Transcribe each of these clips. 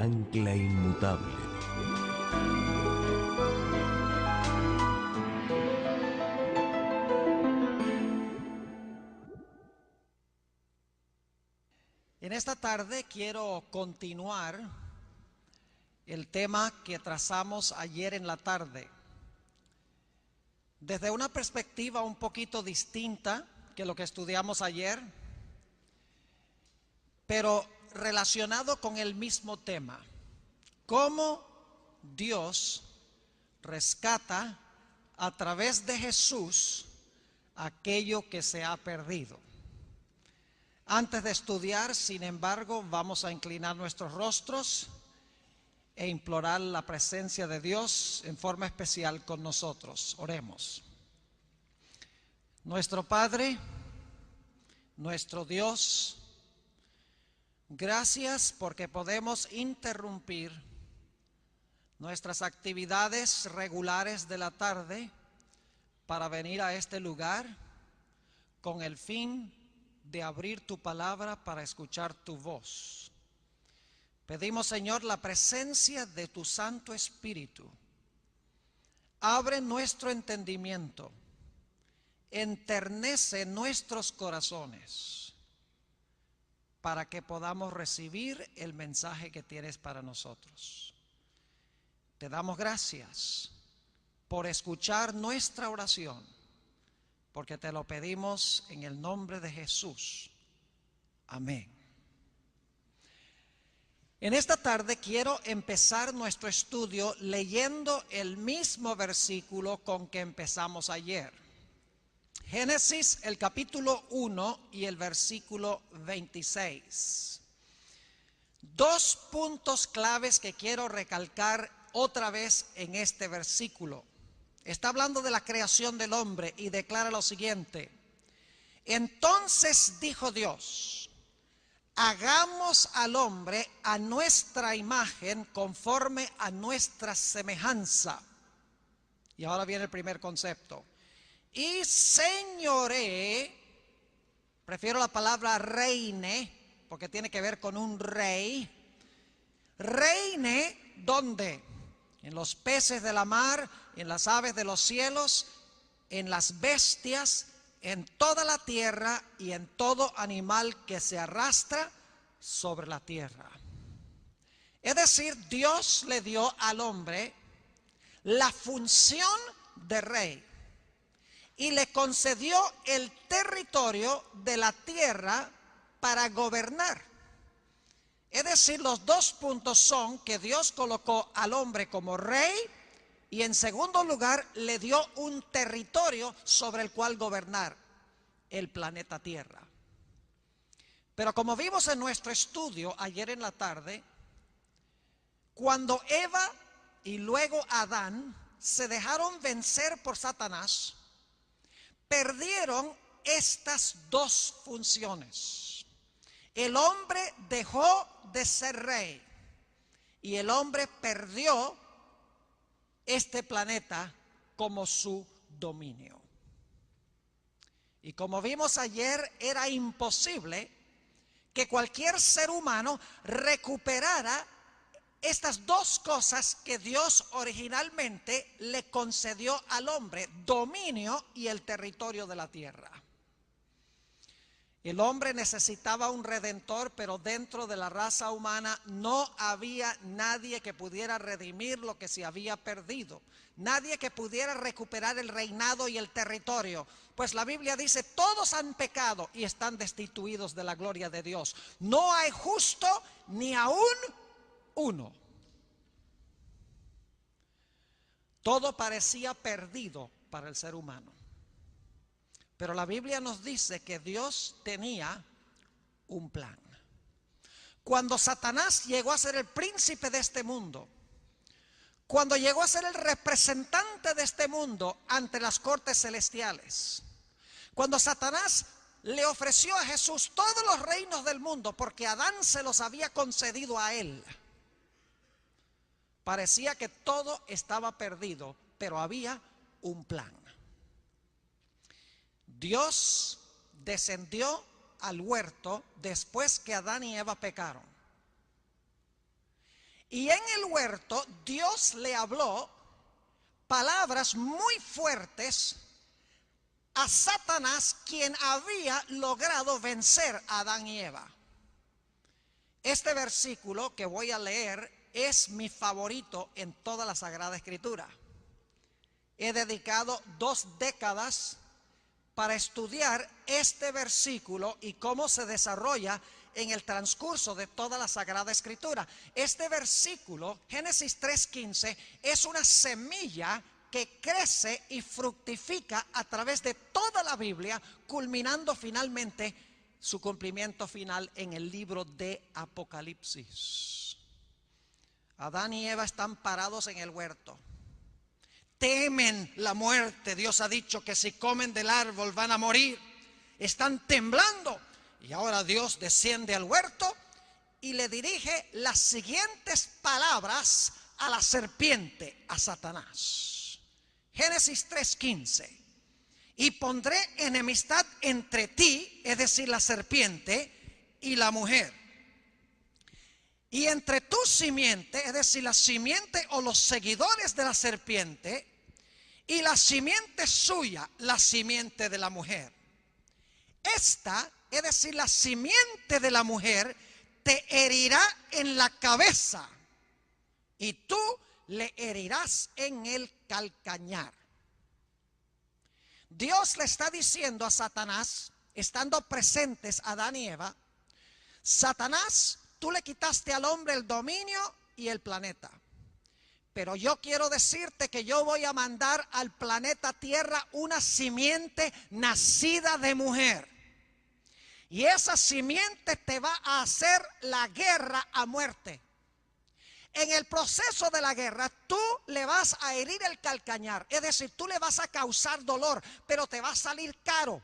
ancla inmutable. En esta tarde quiero continuar el tema que trazamos ayer en la tarde, desde una perspectiva un poquito distinta que lo que estudiamos ayer, pero relacionado con el mismo tema: cómo Dios rescata a través de Jesús aquello que se ha perdido. Antes de estudiar, sin embargo, vamos a inclinar nuestros rostros e implorar la presencia de Dios en forma especial con nosotros. Oremos. Nuestro Padre, nuestro Dios, gracias porque podemos interrumpir nuestras actividades regulares de la tarde para venir a este lugar con el fin de abrir tu palabra para escuchar tu voz. Pedimos, Señor, la presencia de tu Santo Espíritu. Abre nuestro entendimiento, enternece nuestros corazones para que podamos recibir el mensaje que tienes para nosotros. Te damos gracias por escuchar nuestra oración, porque te lo pedimos en el nombre de Jesús. Amén. En esta tarde quiero empezar nuestro estudio leyendo el mismo versículo con que empezamos ayer. Génesis, el capítulo 1 y el versículo 26. Dos puntos claves que quiero recalcar otra vez en este versículo. Está hablando de la creación del hombre y declara lo siguiente: entonces dijo Dios, hagamos al hombre a nuestra imagen, conforme a nuestra semejanza. Y ahora viene el primer concepto. Y señoree, prefiero la palabra reine, porque tiene que ver con un rey. Reine, ¿dónde? En los peces de la mar, en las aves de los cielos, en las bestias, en toda la tierra y en todo animal que se arrastra sobre la tierra. Es decir, Dios le dio al hombre la función de rey y le concedió el territorio de la tierra para gobernar. Es decir, los dos puntos son que Dios colocó al hombre como rey y en segundo lugar le dio un territorio sobre el cual gobernar, el planeta Tierra. Pero como vimos en nuestro estudio ayer en la tarde, cuando Eva y luego Adán se dejaron vencer por Satanás, perdieron estas dos funciones. El hombre dejó de ser rey y el hombre perdió este planeta como su dominio. Y como vimos ayer, era imposible que cualquier ser humano recuperara estas dos cosas que Dios originalmente le concedió al hombre: dominio y el territorio de la tierra. El hombre necesitaba un redentor, pero dentro de la raza humana no había nadie que pudiera redimir lo que se había perdido. Nadie que pudiera recuperar el reinado y el territorio. Pues la Biblia dice, todos han pecado y están destituidos de la gloria de Dios. No hay justo ni aún uno. Todo parecía perdido para el ser humano. Pero la Biblia nos dice que Dios tenía un plan. Cuando Satanás llegó a ser el príncipe de este mundo, cuando llegó a ser el representante de este mundo ante las cortes celestiales, cuando Satanás le ofreció a Jesús todos los reinos del mundo porque Adán se los había concedido a él, parecía que todo estaba perdido, pero había un plan. Dios descendió al huerto después que Adán y Eva pecaron. Y en el huerto Dios le habló palabras muy fuertes a Satanás, quien había logrado vencer a Adán y Eva. Este versículo que voy a leer es mi favorito en toda la Sagrada Escritura. He dedicado 2 décadas para estudiar este versículo y cómo se desarrolla en el transcurso de toda la Sagrada Escritura. Este versículo, Génesis 3:15, es una semilla que crece y fructifica a través de toda la Biblia, culminando finalmente su cumplimiento final en el libro de Apocalipsis. Adán y Eva están parados en el huerto. Temen la muerte. Dios ha dicho que si comen del árbol van a morir. Están temblando. Y ahora Dios desciende al huerto y le dirige las siguientes palabras a la serpiente, a Satanás. Génesis 3:15. Y pondré enemistad entre ti, es decir, la serpiente, y la mujer. Y entre tu simiente, es decir, la simiente o los seguidores de la serpiente, y la simiente suya, la simiente de la mujer. Esta, es decir, la simiente de la mujer, te herirá en la cabeza, y tú le herirás en el calcañar. Dios le está diciendo a Satanás, estando presentes Adán y Eva: Satanás, tú le quitaste al hombre el dominio y el planeta, pero yo quiero decirte que yo voy a mandar al planeta Tierra una simiente nacida de mujer, y esa simiente te va a hacer la guerra a muerte. En el proceso de la guerra tú le vas a herir el calcañar, es decir, tú le vas a causar dolor, pero te va a salir caro.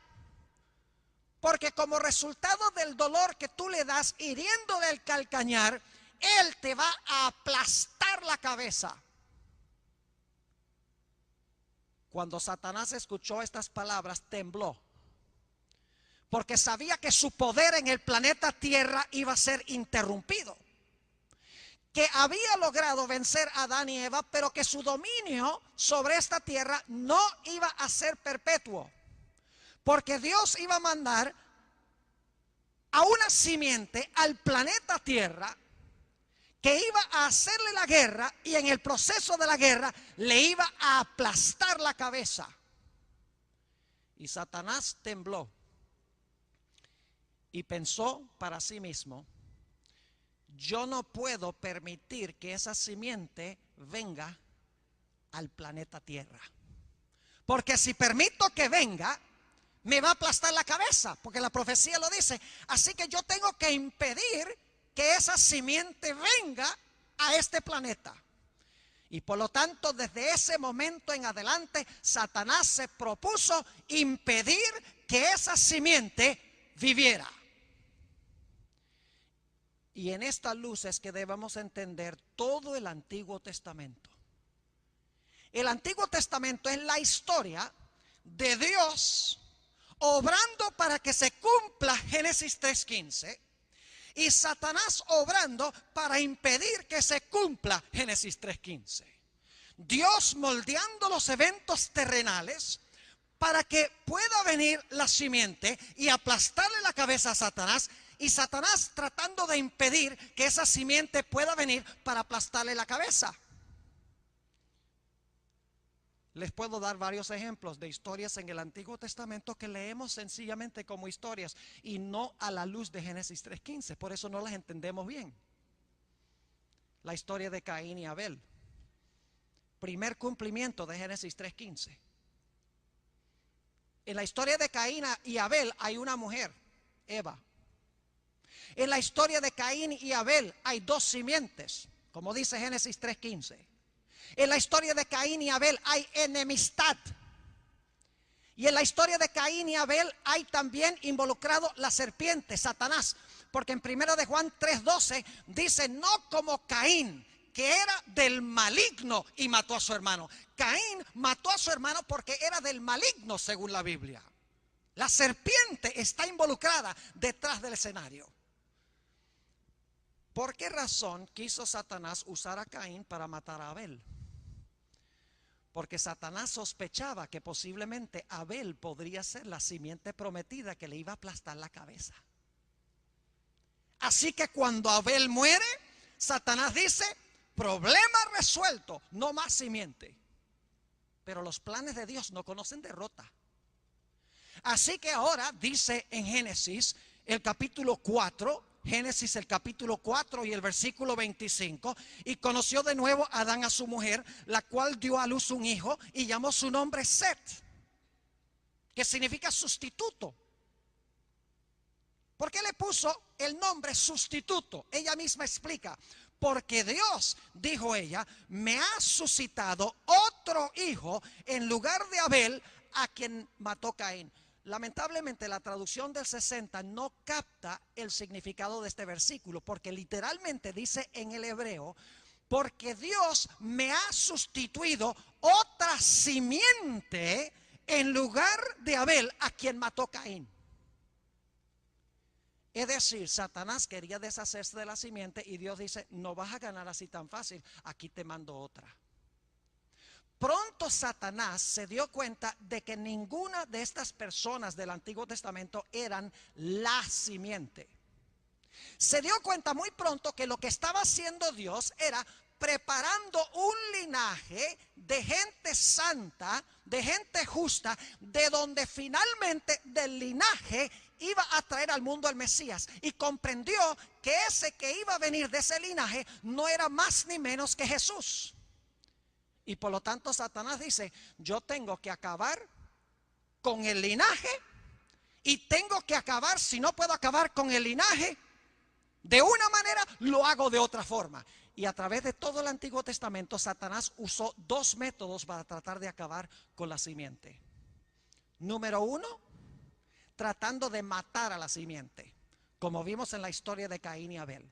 Porque como resultado del dolor que tú le das hiriéndole el calcañar, él te va a aplastar la cabeza. Cuando Satanás escuchó estas palabras, tembló, porque sabía que su poder en el planeta Tierra iba a ser interrumpido, que había logrado vencer a Adán y Eva, pero que su dominio sobre esta tierra no iba a ser perpetuo, porque Dios iba a mandar a una simiente al planeta Tierra que iba a hacerle la guerra, y en el proceso de la guerra le iba a aplastar la cabeza. Y Satanás tembló y pensó para sí mismo: yo no puedo permitir que esa simiente venga al planeta Tierra, porque si permito que venga, me va a aplastar la cabeza, porque la profecía lo dice. Así que yo tengo que impedir que esa simiente venga a este planeta. Y por lo tanto, desde ese momento en adelante, Satanás se propuso impedir que esa simiente viviera. Y en esta luz es que debemos entender todo el Antiguo Testamento. El Antiguo Testamento es la historia de Dios obrando para que se cumpla Génesis 3:15, y Satanás obrando para impedir que se cumpla Génesis 3:15. Dios moldeando los eventos terrenales para que pueda venir la simiente y aplastarle la cabeza a Satanás, y Satanás tratando de impedir que esa simiente pueda venir para aplastarle la cabeza. Les puedo dar varios ejemplos de historias en el Antiguo Testamento que leemos sencillamente como historias y no a la luz de Génesis 3:15. Por eso no las entendemos bien. La historia de Caín y Abel, primer cumplimiento de Génesis 3:15. En la historia de Caín y Abel hay una mujer, Eva. En la historia de Caín y Abel hay 2 simientes, como dice Génesis 3:15. En la historia de Caín y Abel hay enemistad. Y en la historia de Caín y Abel hay también involucrado la serpiente, Satanás. Porque en 1 de Juan 3:12 dice: no como Caín, que era del maligno y mató a su hermano. Caín mató a su hermano porque era del maligno, según la Biblia. La serpiente está involucrada detrás del escenario. ¿Por qué razón quiso Satanás usar a Caín para matar a Abel? Porque Satanás sospechaba que posiblemente Abel podría ser la simiente prometida que le iba a aplastar la cabeza. Así que cuando Abel muere, Satanás dice: problema resuelto, no más simiente. Pero los planes de Dios no conocen derrota. Así que ahora dice en Génesis el capítulo 4, Génesis el capítulo 4 y el versículo 25: y conoció de nuevo Adán a su mujer, la cual dio a luz un hijo y llamó su nombre Set, que significa sustituto. ¿Por qué le puso el nombre sustituto? Ella misma explica: porque Dios, dijo ella, me ha suscitado otro hijo en lugar de Abel, a quien mató Caín. Lamentablemente la traducción del 60 no capta el significado de este versículo, porque literalmente dice en el hebreo: porque Dios me ha sustituido otra simiente en lugar de Abel, a quien mató Caín. Es decir, Satanás quería deshacerse de la simiente y Dios dice: no vas a ganar así tan fácil, aquí te mando otra. Pronto Satanás se dio cuenta de que ninguna de estas personas del Antiguo Testamento eran la simiente. Se dio cuenta muy pronto que lo que estaba haciendo Dios era preparando un linaje de gente santa, de gente justa, de donde finalmente del linaje iba a traer al mundo al Mesías. Y comprendió que ese que iba a venir de ese linaje no era más ni menos que Jesús. Y por lo tanto Satanás dice: yo tengo que acabar con el linaje, y tengo que acabar, si no puedo acabar con el linaje de una manera, lo hago de otra forma. Y a través de todo el Antiguo Testamento, Satanás usó dos métodos para tratar de acabar con la simiente. Número uno, tratando de matar a la simiente, como vimos en la historia de Caín y Abel.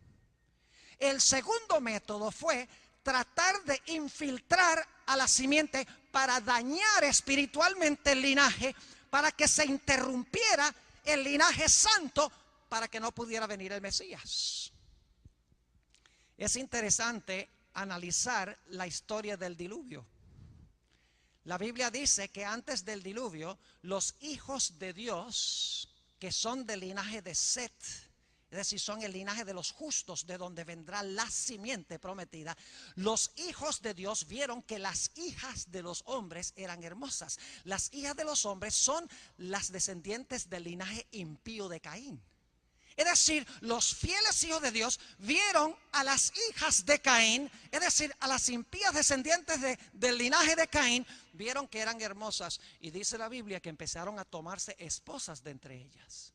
El segundo método fue tratar de infiltrar a la simiente para dañar espiritualmente el linaje, para que se interrumpiera el linaje santo, para que no pudiera venir el Mesías. Es interesante analizar la historia del diluvio. La Biblia dice que antes del diluvio, los hijos de Dios, que son del linaje de Set, es decir, son el linaje de los justos, de donde vendrá la simiente prometida, los hijos de Dios vieron que las hijas de los hombres eran hermosas. Las hijas de los hombres son las descendientes del linaje impío de Caín. Es decir, los fieles hijos de Dios vieron a las hijas de Caín, es decir, a las impías descendientes del linaje de Caín, vieron que eran hermosas. Y dice la Biblia que empezaron a tomarse esposas de entre ellas.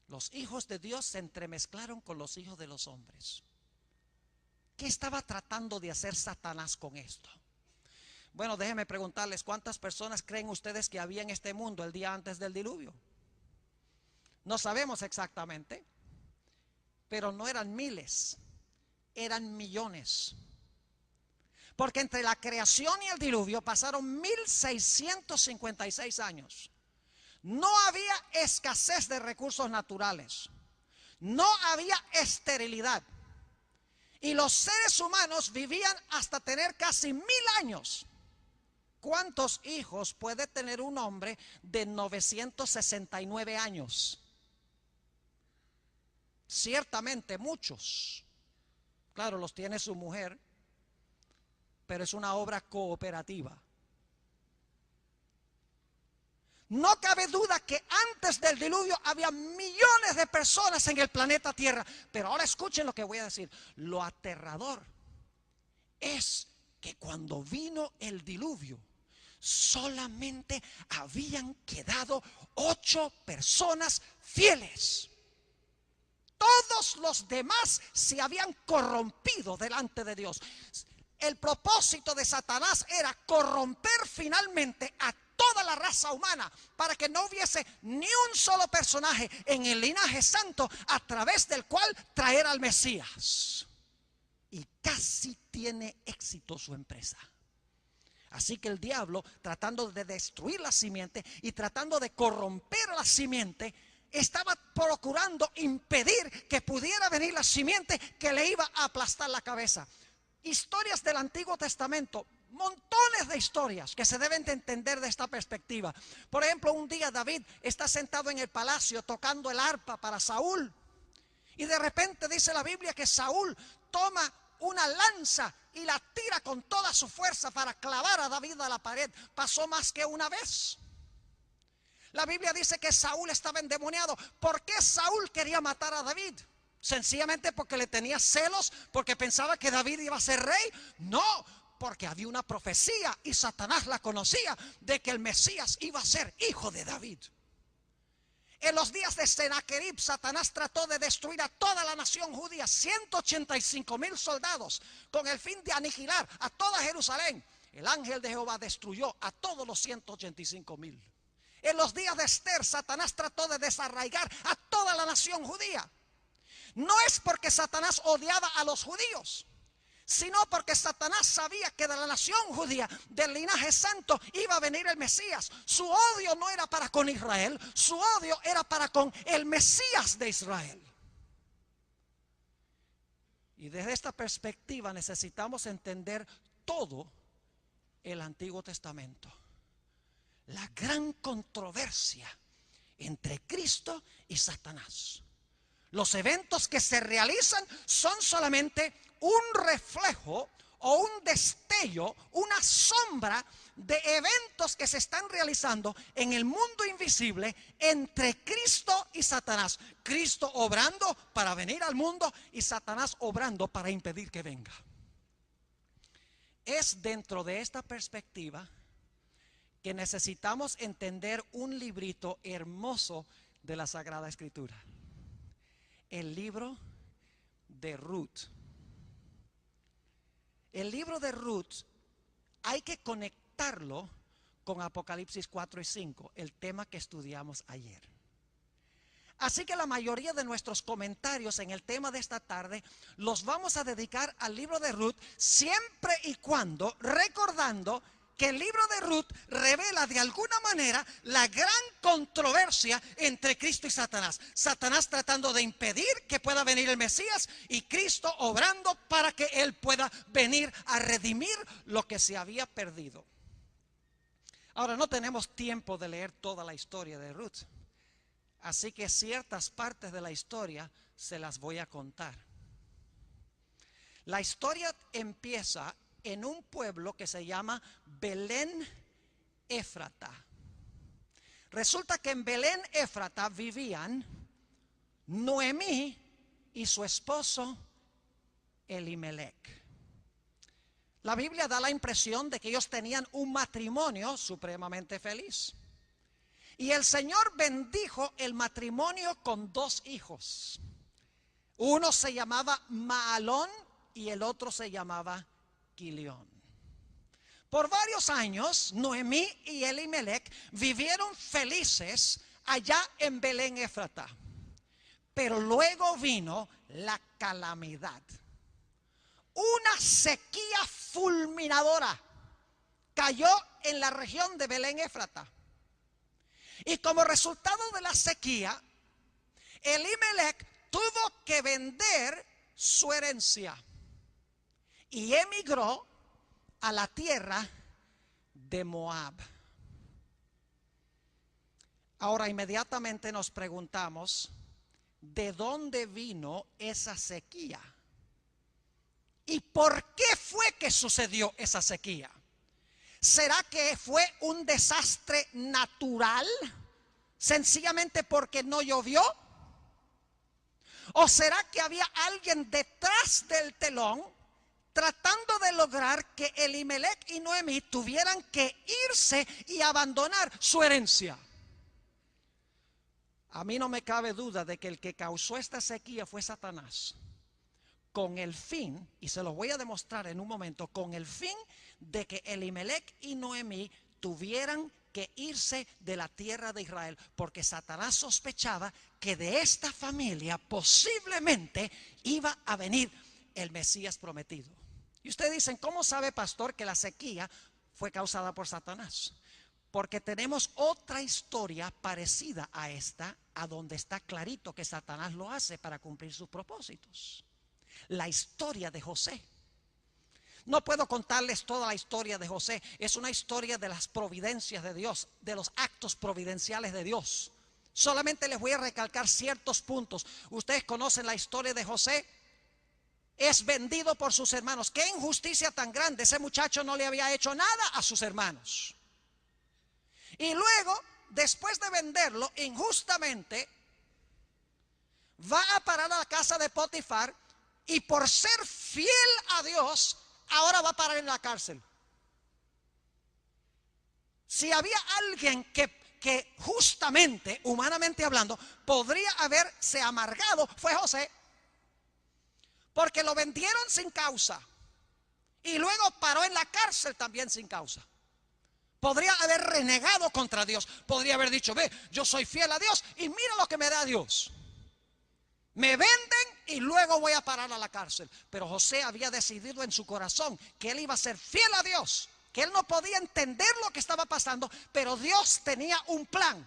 Los hijos de Dios se entremezclaron con los hijos de los hombres. ¿Qué estaba tratando de hacer Satanás con esto? Bueno, déjenme preguntarles: ¿cuántas personas creen ustedes que había en este mundo el día antes del diluvio? No sabemos exactamente, pero no eran miles, eran millones. Porque entre la creación y el diluvio pasaron 1656 años. No había escasez de recursos naturales, no había esterilidad, y los seres humanos vivían hasta tener casi 1000 años. ¿Cuántos hijos puede tener un hombre de 969 años? Ciertamente muchos. Claro, los tiene su mujer, pero es una obra cooperativa. No cabe duda que antes del diluvio había millones de personas en el planeta Tierra. Pero ahora escuchen lo que voy a decir. Lo aterrador es que cuando vino el diluvio, solamente habían quedado 8 personas fieles. Todos los demás se habían corrompido delante de Dios. El propósito de Satanás era corromper finalmente a toda la raza humana, para que no hubiese ni un solo personaje en el linaje santo a través del cual traer al Mesías. Y casi tiene éxito su empresa. Así que el diablo, tratando de destruir la simiente y tratando de corromper la simiente, estaba procurando impedir que pudiera venir la simiente que le iba a aplastar la cabeza. Historias del Antiguo Testamento, montones de historias que se deben de entender de esta perspectiva. Por ejemplo, un día David está sentado en el palacio tocando el arpa para Saúl, y de repente dice la Biblia que Saúl toma una lanza y la tira con toda su fuerza para clavar a David a la pared. Pasó más que una vez. La Biblia dice que Saúl estaba endemoniado. ¿Por qué Saúl quería matar a David? ¿Sencillamente porque le tenía celos? ¿Porque pensaba que David iba a ser rey? No, porque había una profecía, y Satanás la conocía, de que el Mesías iba a ser hijo de David. En los días de Sennacherib, Satanás trató de destruir a toda la nación judía, 185,000 soldados, con el fin de aniquilar a toda Jerusalén. El ángel de Jehová destruyó a todos los 185,000. En los días de Esther, Satanás trató de desarraigar a toda la nación judía. No es porque Satanás odiaba a los judíos, sino porque Satanás sabía que de la nación judía, del linaje santo, iba a venir el Mesías. Su odio no era para con Israel, su odio era para con el Mesías de Israel. Y desde esta perspectiva necesitamos entender todo el Antiguo Testamento. La gran controversia entre Cristo y Satanás. Los eventos que se realizan son solamente un reflejo o un destello, una sombra de eventos que se están realizando en el mundo invisible entre Cristo y Satanás. Cristo obrando para venir al mundo y Satanás obrando para impedir que venga. Es dentro de esta perspectiva que necesitamos entender un librito hermoso de la Sagrada Escritura. El libro de Ruth. El libro de Ruth hay que conectarlo con Apocalipsis 4 y 5, el tema que estudiamos ayer. Así que la mayoría de nuestros comentarios en el tema de esta tarde los vamos a dedicar al libro de Ruth, siempre y cuando recordando que el libro de Ruth revela de alguna manera la gran controversia entre Cristo y Satanás. Satanás tratando de impedir que pueda venir el Mesías y Cristo obrando para que Él pueda venir a redimir lo que se había perdido. Ahora, no tenemos tiempo de leer toda la historia de Ruth, así que ciertas partes de la historia se las voy a contar. La historia empieza en un pueblo que se llama Belén Éfrata. Resulta que en Belén Éfrata vivían Noemí y su esposo Elimelec. La Biblia da la impresión de que ellos tenían un matrimonio supremamente feliz. Y el Señor bendijo el matrimonio con 2 hijos. Uno se llamaba Maalón y el otro se llamaba Quilión. Por varios años, Noemí y Elimelec vivieron felices allá en Belén Éfrata. Pero luego vino la calamidad. Una sequía fulminadora cayó en la región de Belén Éfrata. Y como resultado de la sequía, Elimelec tuvo que vender su herencia y emigró a la tierra de Moab. Ahora inmediatamente nos preguntamos, ¿de dónde vino esa sequía? ¿Y por qué fue que sucedió esa sequía? ¿Será que fue un desastre natural, sencillamente porque no llovió? ¿O será que había alguien detrás del telón tratando de lograr que Elimelec y Noemí tuvieran que irse y abandonar su herencia? A mí no me cabe duda de que el que causó esta sequía fue Satanás, con el fin, y se lo voy a demostrar en un momento, con el fin de que Elimelec y Noemí tuvieran que irse de la tierra de Israel, porque Satanás sospechaba que de esta familia posiblemente iba a venir el Mesías prometido. Y ustedes dicen, ¿cómo sabe, pastor, que la sequía fue causada por Satanás? Porque tenemos otra historia parecida a esta a donde está clarito que Satanás lo hace para cumplir sus propósitos. La historia de José. No puedo contarles toda la historia de José. Es una historia de las providencias de Dios, de los actos providenciales de Dios. Solamente les voy a recalcar ciertos puntos. Ustedes conocen la historia de José. Es vendido por sus hermanos. Qué injusticia tan grande. Ese muchacho no le había hecho nada a sus hermanos. Y luego, después de venderlo injustamente, va a parar a la casa de Potifar, y por ser fiel a Dios, ahora va a parar en la cárcel. Si había alguien que justamente, humanamente hablando, podría haberse amargado, fue José. Porque lo vendieron sin causa y luego paró en la cárcel también sin causa. Podría haber renegado contra Dios. Podría haber dicho, ve, yo soy fiel a Dios y mira lo que me da Dios. Me venden y luego voy a parar a la cárcel. Pero José había decidido en su corazón que él iba a ser fiel a Dios, que él no podía entender lo que estaba pasando, pero Dios tenía un plan.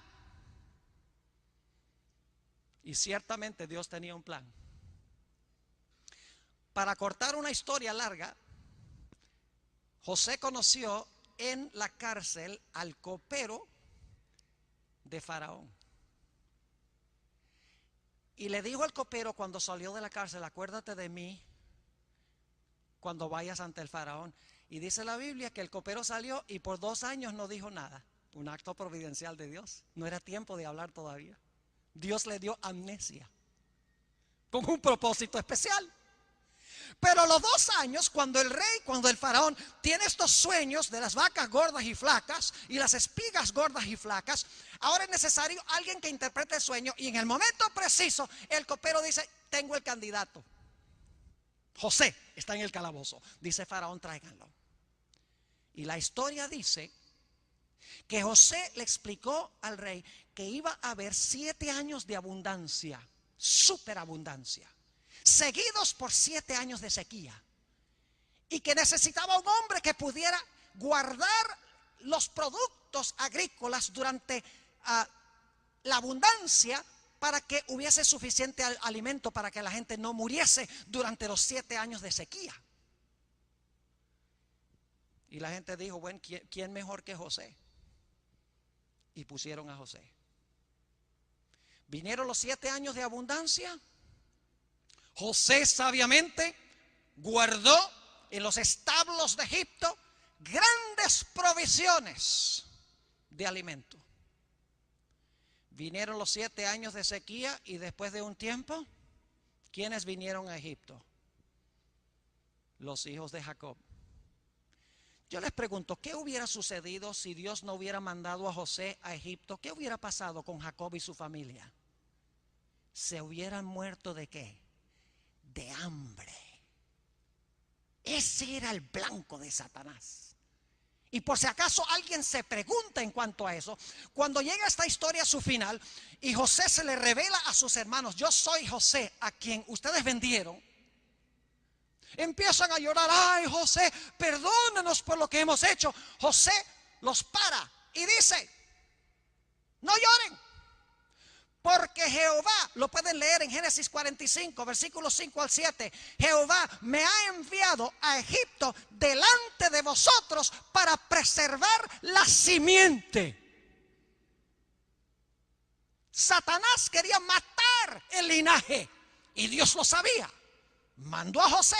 Y ciertamente Dios tenía un plan. Para cortar una historia larga, José conoció en la cárcel al copero de Faraón. Y le dijo al copero cuando salió de la cárcel, acuérdate de mí cuando vayas ante el faraón. Y dice la Biblia que el copero salió y por 2 años no dijo nada. Un acto providencial de Dios. No era tiempo de hablar todavía. Dios le dio amnesia con un propósito especial. Pero a los 2 años, cuando el faraón tiene estos sueños de las vacas gordas y flacas y las espigas gordas y flacas, ahora es necesario alguien que interprete el sueño, y en el momento preciso el copero dice, tengo el candidato. José está en el calabozo. Dice faraón, tráiganlo. Y la historia dice que José le explicó al rey que iba a haber 7 años de abundancia, superabundancia, seguidos por 7 años de sequía, y que necesitaba un hombre que pudiera guardar los productos agrícolas durante la abundancia, para que hubiese suficiente alimento para que la gente no muriese durante los 7 años de sequía. Y la gente dijo, bueno, ¿quién mejor que José? Y pusieron a José. Vinieron los 7 años de abundancia. José sabiamente guardó en los establos de Egipto grandes provisiones de alimento. Vinieron los 7 años de sequía, y después de un tiempo, ¿quiénes vinieron a Egipto? Los hijos de Jacob. Yo les pregunto, ¿qué hubiera sucedido si Dios no hubiera mandado a José a Egipto? ¿Qué hubiera pasado con Jacob y su familia? ¿Se hubieran muerto de qué? De hambre. Ese era el blanco de Satanás. Y por si acaso alguien se pregunta en cuanto a eso, cuando llega esta historia a su final y José se le revela a sus hermanos, yo soy José a quien ustedes vendieron, empiezan a llorar, ay José, perdónanos por lo que hemos hecho. José los para y dice, no lloren, porque Jehová, lo pueden leer en Génesis 45, versículos 5 al 7. Jehová me ha enviado a Egipto delante de vosotros para preservar la simiente. Satanás quería matar el linaje y Dios lo sabía. Mandó a José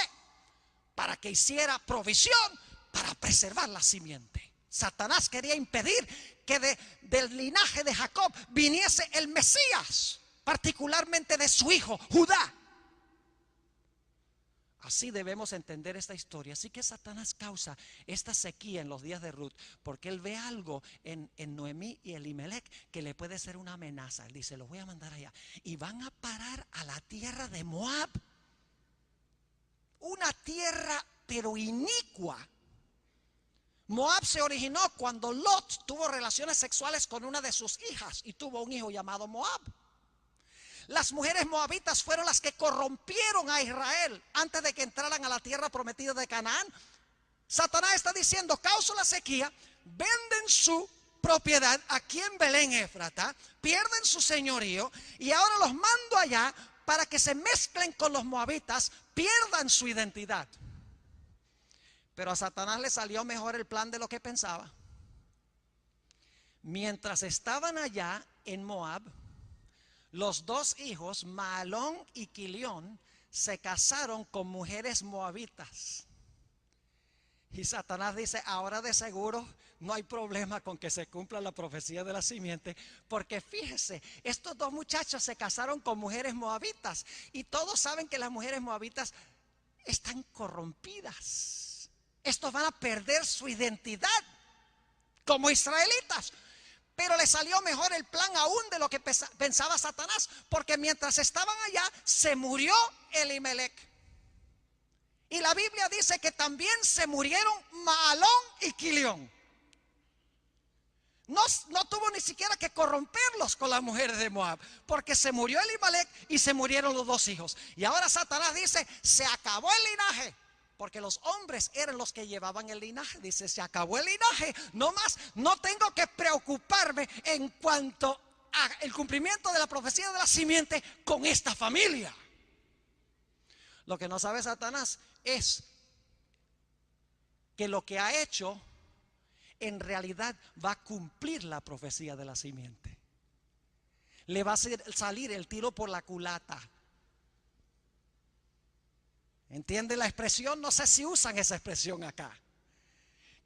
para que hiciera provisión para preservar la simiente. Satanás quería impedir que del linaje de Jacob viniese el Mesías, particularmente de su hijo Judá. Así debemos entender esta historia. Así que Satanás causa esta sequía en los días de Ruth, porque él ve algo en Noemí y Elimelech que le puede ser una amenaza. Él dice, los voy a mandar allá, y van a parar a la tierra de Moab, una tierra pero inicua. Moab se originó cuando Lot tuvo relaciones sexuales con una de sus hijas y tuvo un hijo llamado Moab. Las mujeres moabitas fueron las que corrompieron a Israel antes de que entraran a la tierra prometida de Canaán. Satanás está diciendo, causa la sequía, venden su propiedad aquí en Belén Éfrata, pierden su señorío y ahora los mando allá para que se mezclen con los moabitas, pierdan su identidad. Pero a Satanás le salió mejor el plan de lo que pensaba. Mientras estaban allá en Moab, los dos hijos, Mahalón y Quilión, se casaron con mujeres moabitas. Y Satanás dice, ahora de seguro no hay problema con que se cumpla la profecía de la simiente, porque fíjese, estos dos muchachos se casaron con mujeres moabitas y todos saben que las mujeres moabitas están corrompidas. Estos van a perder su identidad como israelitas. Pero le salió mejor el plan aún de lo que pensaba Satanás, porque mientras estaban allá se murió Elimelech. Y la Biblia dice que también se murieron Mahalón y Quilión. No tuvo ni siquiera que corromperlos con las mujeres de Moab, porque se murió Elimelech y se murieron los dos hijos. Y ahora Satanás dice, se acabó el linaje. Porque los hombres eran los que llevaban el linaje. Dice, se acabó el linaje, no más, no tengo que preocuparme en cuanto al cumplimiento de la profecía de la simiente con esta familia. Lo que no sabe Satanás es que lo que ha hecho en realidad va a cumplir la profecía de la simiente. Le va a salir el tiro por la culata. ¿Entiende la expresión? No sé si usan esa expresión acá.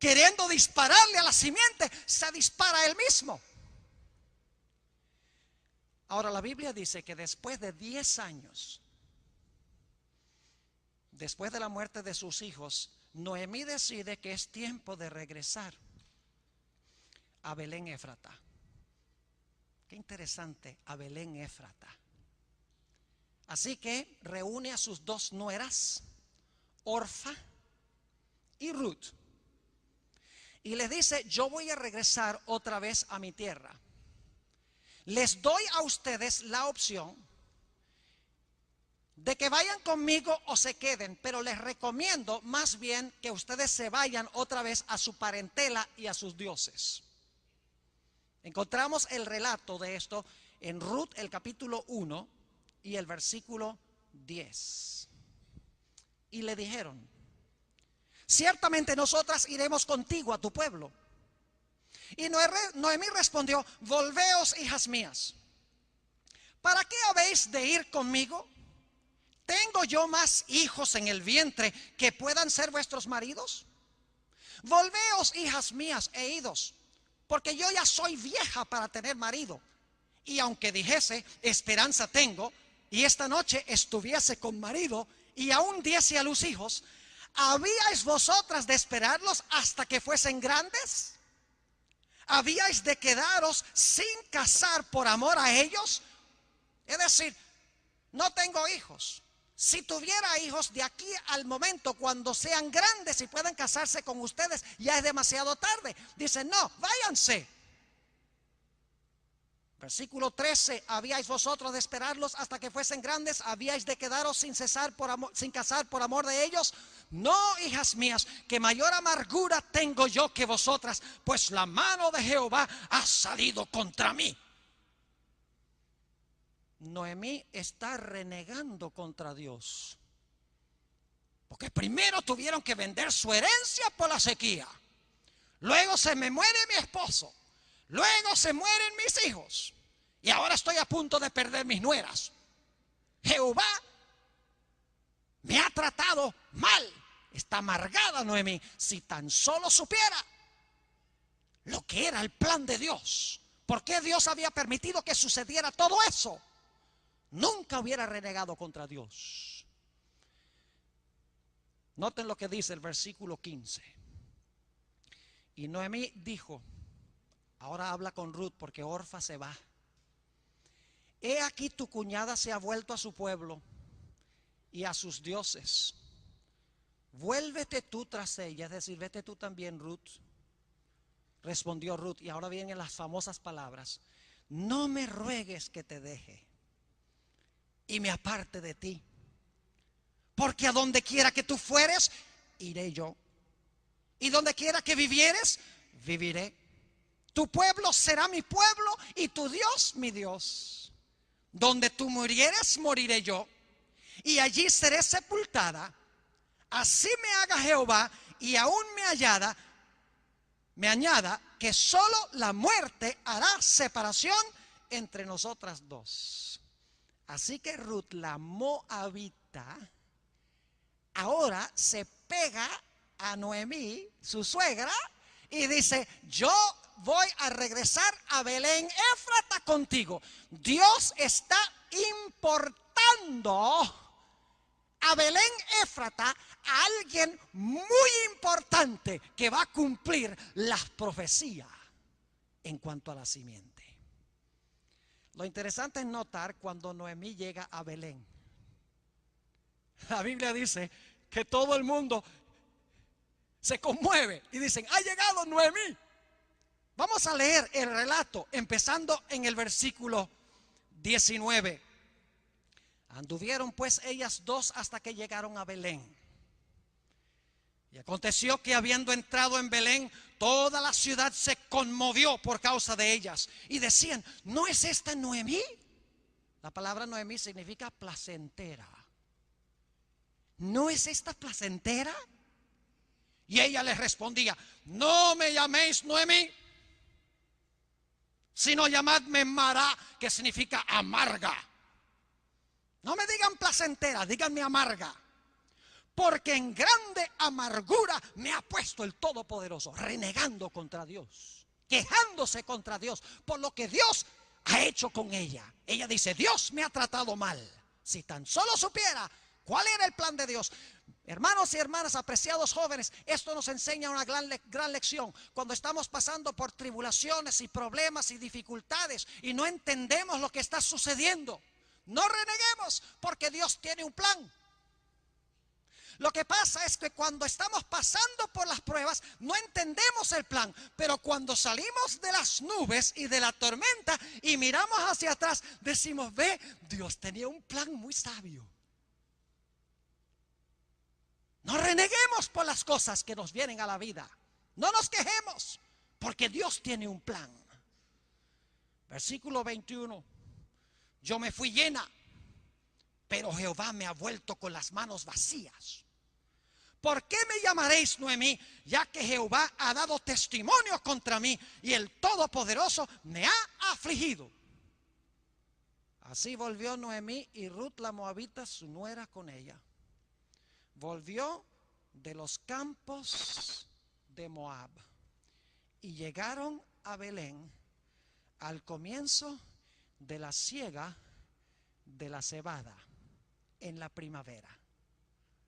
Queriendo dispararle a la simiente, se dispara él mismo. Ahora la Biblia dice que después de 10 años, después de la muerte de sus hijos, Noemí decide que es tiempo de regresar a Belén Éfrata. Qué interesante, a Belén Éfrata. Así que reúne a sus dos nueras, Orfa y Ruth, y les dice, yo voy a regresar otra vez a mi tierra. Les doy a ustedes la opción de que vayan conmigo o se queden, pero les recomiendo más bien que ustedes se vayan otra vez a su parentela y a sus dioses. Encontramos el relato de esto en Ruth, el capítulo 1 y el versículo 10. Y le dijeron, ciertamente nosotras iremos contigo a tu pueblo. Y Noemí respondió, volveos, hijas mías, ¿para qué habéis de ir conmigo? ¿Tengo yo más hijos en el vientre que puedan ser vuestros maridos? Volveos, hijas mías, e idos, porque yo ya soy vieja para tener marido. Y aunque dijese, esperanza tengo, y esta noche estuviese con marido, y aún diese a luz hijos, ¿habíais vosotras de esperarlos hasta que fuesen grandes? ¿Habíais de quedaros sin casar por amor a ellos? Es decir, no tengo hijos. Si tuviera hijos, de aquí al momento cuando sean grandes y puedan casarse con ustedes, ya es demasiado tarde. Dice, no, váyanse. Versículo 13, ¿habíais vosotros de esperarlos hasta que fuesen grandes? ¿Habíais de quedaros sin casar por amor de ellos? No, hijas mías, que mayor amargura tengo yo que vosotras, pues la mano de Jehová ha salido contra mí. Noemí está renegando contra Dios, porque primero tuvieron que vender su herencia por la sequía, luego se me muere mi esposo, luego se mueren mis hijos y ahora estoy a punto de perder mis nueras. Jehová me ha tratado mal. Está amargada Noemí. Si tan solo supiera lo que era el plan de Dios, por qué Dios había permitido que sucediera todo eso, nunca hubiera renegado contra Dios. Noten lo que dice el versículo 15. Y Noemí dijo, ahora habla con Ruth porque Orfa se va. He aquí tu cuñada se ha vuelto a su pueblo y a sus dioses. Vuélvete tú tras ella, es decir, vete tú también, Ruth. Respondió Ruth, y ahora vienen las famosas palabras, no me ruegues que te deje y me aparte de ti, porque a donde quiera que tú fueres, iré yo, y donde quiera que vivieres, viviré. Tu pueblo será mi pueblo y tu Dios mi Dios. Donde tú murieres, moriré yo, y allí seré sepultada. Así me haga Jehová, y aún me añada que solo la muerte hará separación entre nosotras dos. Así que Ruth, la moabita, ahora se pega a Noemí, su suegra, y dice: yo voy a regresar a Belén Éfrata contigo. Dios está importando a Belén Éfrata a alguien muy importante que va a cumplir las profecías en cuanto a la simiente. Lo interesante es notar cuando Noemí llega a Belén. La Biblia dice que todo el mundo se conmueve y dicen: ha llegado Noemí. Vamos a leer el relato empezando en el versículo 19. Anduvieron pues ellas dos hasta que llegaron a Belén. Y aconteció que habiendo entrado en Belén, toda la ciudad se conmovió por causa de ellas. Y decían: ¿no es esta Noemí? La palabra Noemí significa placentera. ¿No es esta placentera? Y ella les respondía: no me llaméis Noemí, sino llamadme Mará, que significa amarga. No me digan placentera, díganme amarga. Porque en grande amargura me ha puesto el Todopoderoso, renegando contra Dios, quejándose contra Dios por lo que Dios ha hecho con ella. Ella dice: Dios me ha tratado mal. Si tan solo supiera cuál era el plan de Dios. Hermanos y hermanas, apreciados jóvenes, esto nos enseña una gran lección. Cuando estamos pasando por tribulaciones y problemas y dificultades y no entendemos lo que está sucediendo, no reneguemos, porque Dios tiene un plan. Lo que pasa es que cuando estamos pasando por las pruebas no entendemos el plan, pero cuando salimos de las nubes y de la tormenta y miramos hacia atrás, decimos: ve, Dios tenía un plan muy sabio. No reneguemos por las cosas que nos vienen a la vida. No nos quejemos, porque Dios tiene un plan. Versículo 21. Yo me fui llena, pero Jehová me ha vuelto con las manos vacías. ¿Por qué me llamaréis Noemí? Ya que Jehová ha dado testimonio contra mí y el Todopoderoso me ha afligido. Así volvió Noemí y Ruth la moabita, su nuera, con ella. Volvió de los campos de Moab y llegaron a Belén al comienzo de la siega de la cebada en la primavera.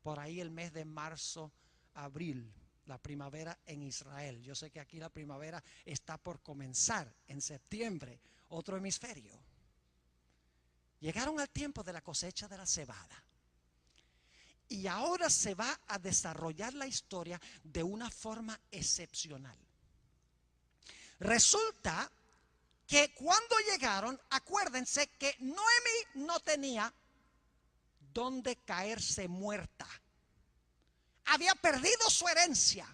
Por ahí el mes de marzo, abril, la primavera en Israel. Yo sé que aquí la primavera está por comenzar en septiembre, otro hemisferio. Llegaron al tiempo de la cosecha de la cebada. Y ahora se va a desarrollar la historia de una forma excepcional. Resulta que cuando llegaron, acuérdense que Noemí no tenía donde caerse muerta. Había perdido su herencia.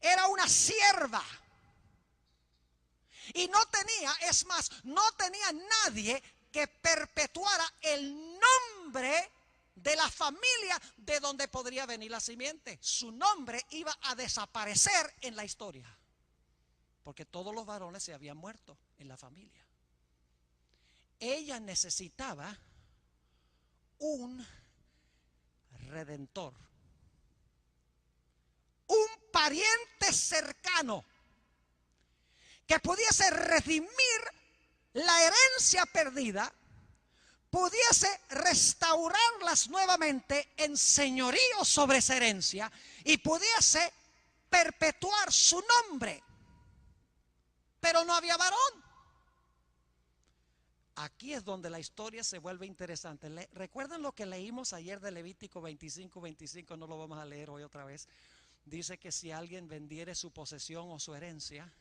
Era una sierva. Y no tenía, es más, no tenía nadie que perpetuara el nombre de la familia de donde podría venir la simiente. Su nombre iba a desaparecer en la historia, porque todos los varones se habían muerto en la familia. Ella necesitaba un redentor, un pariente cercano que pudiese redimir la herencia perdida, pudiese restaurarlas nuevamente en señorío sobre esa herencia y pudiese perpetuar su nombre. Pero no había varón. Aquí es donde la historia se vuelve interesante. ¿Recuerdan lo que leímos ayer de Levítico 25:25? No lo vamos a leer hoy otra vez. Dice que si alguien vendiere su posesión o su herencia,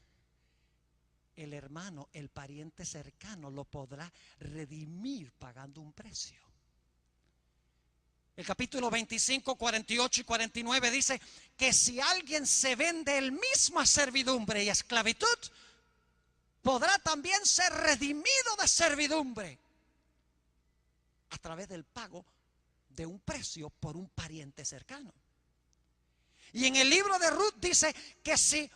el hermano, el pariente cercano, lo podrá redimir pagando un precio. El capítulo 25, 48 y 49 dice que si alguien se vende él mismo a servidumbre y esclavitud, podrá también ser redimido de servidumbre a través del pago de un precio por un pariente cercano. Y en el libro de Ruth dice que si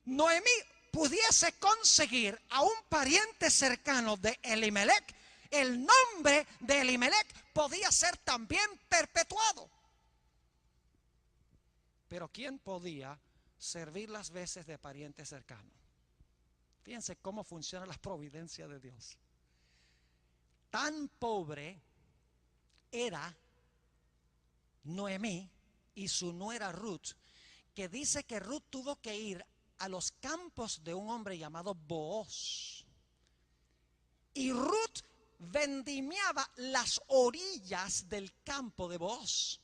Noemí pudiese conseguir a un pariente cercano de Elimelech, el nombre de Elimelech podía ser también perpetuado. Pero ¿quién podía servir las veces de pariente cercano? Fíjense cómo funciona la providencia de Dios. Tan pobre era Noemí y su nuera Ruth, que dice que Ruth tuvo que ir a los campos de un hombre llamado Booz. Y Ruth vendimiaba las orillas del campo de Booz.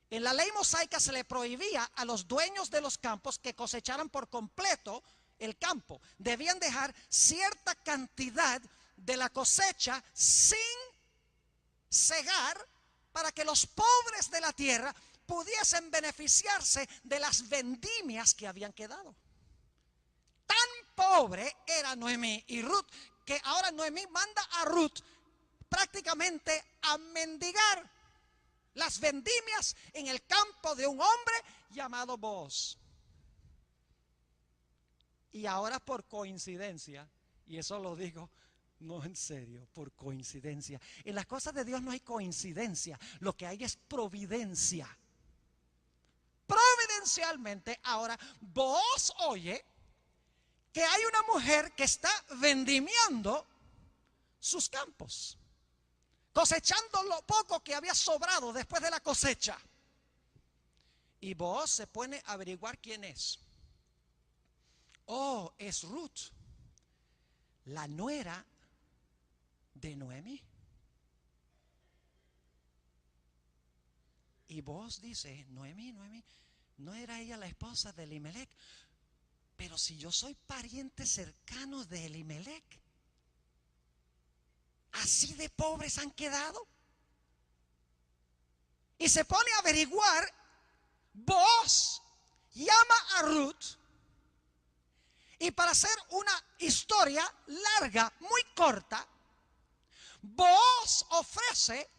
En la ley mosaica se le prohibía a los dueños de los campos que cosecharan por completo el campo. Debían dejar cierta cantidad de la cosecha sin cegar para que los pobres de la tierra pudiesen beneficiarse de las vendimias que habían quedado. Tan pobre era Noemí y Ruth que ahora Noemí manda a Ruth prácticamente a mendigar las vendimias en el campo de un hombre llamado Booz. Y ahora por coincidencia, y eso lo digo no en serio, por coincidencia. En las cosas de Dios no hay coincidencia, lo que hay es providencia. Providencialmente ahora Booz oye que hay una mujer que está vendimiando sus campos, cosechando lo poco que había sobrado después de la cosecha. Y Booz se pone a averiguar quién es. Oh, es Ruth, la nuera de Noemí. Y Booz dice: Noemí, ¿no era ella la esposa de Elimelech? Pero si yo soy pariente cercano de Elimelech, ¿así de pobres han quedado? Y se pone a averiguar. Booz llama a Ruth, y para hacer una historia larga, muy corta, Booz ofrece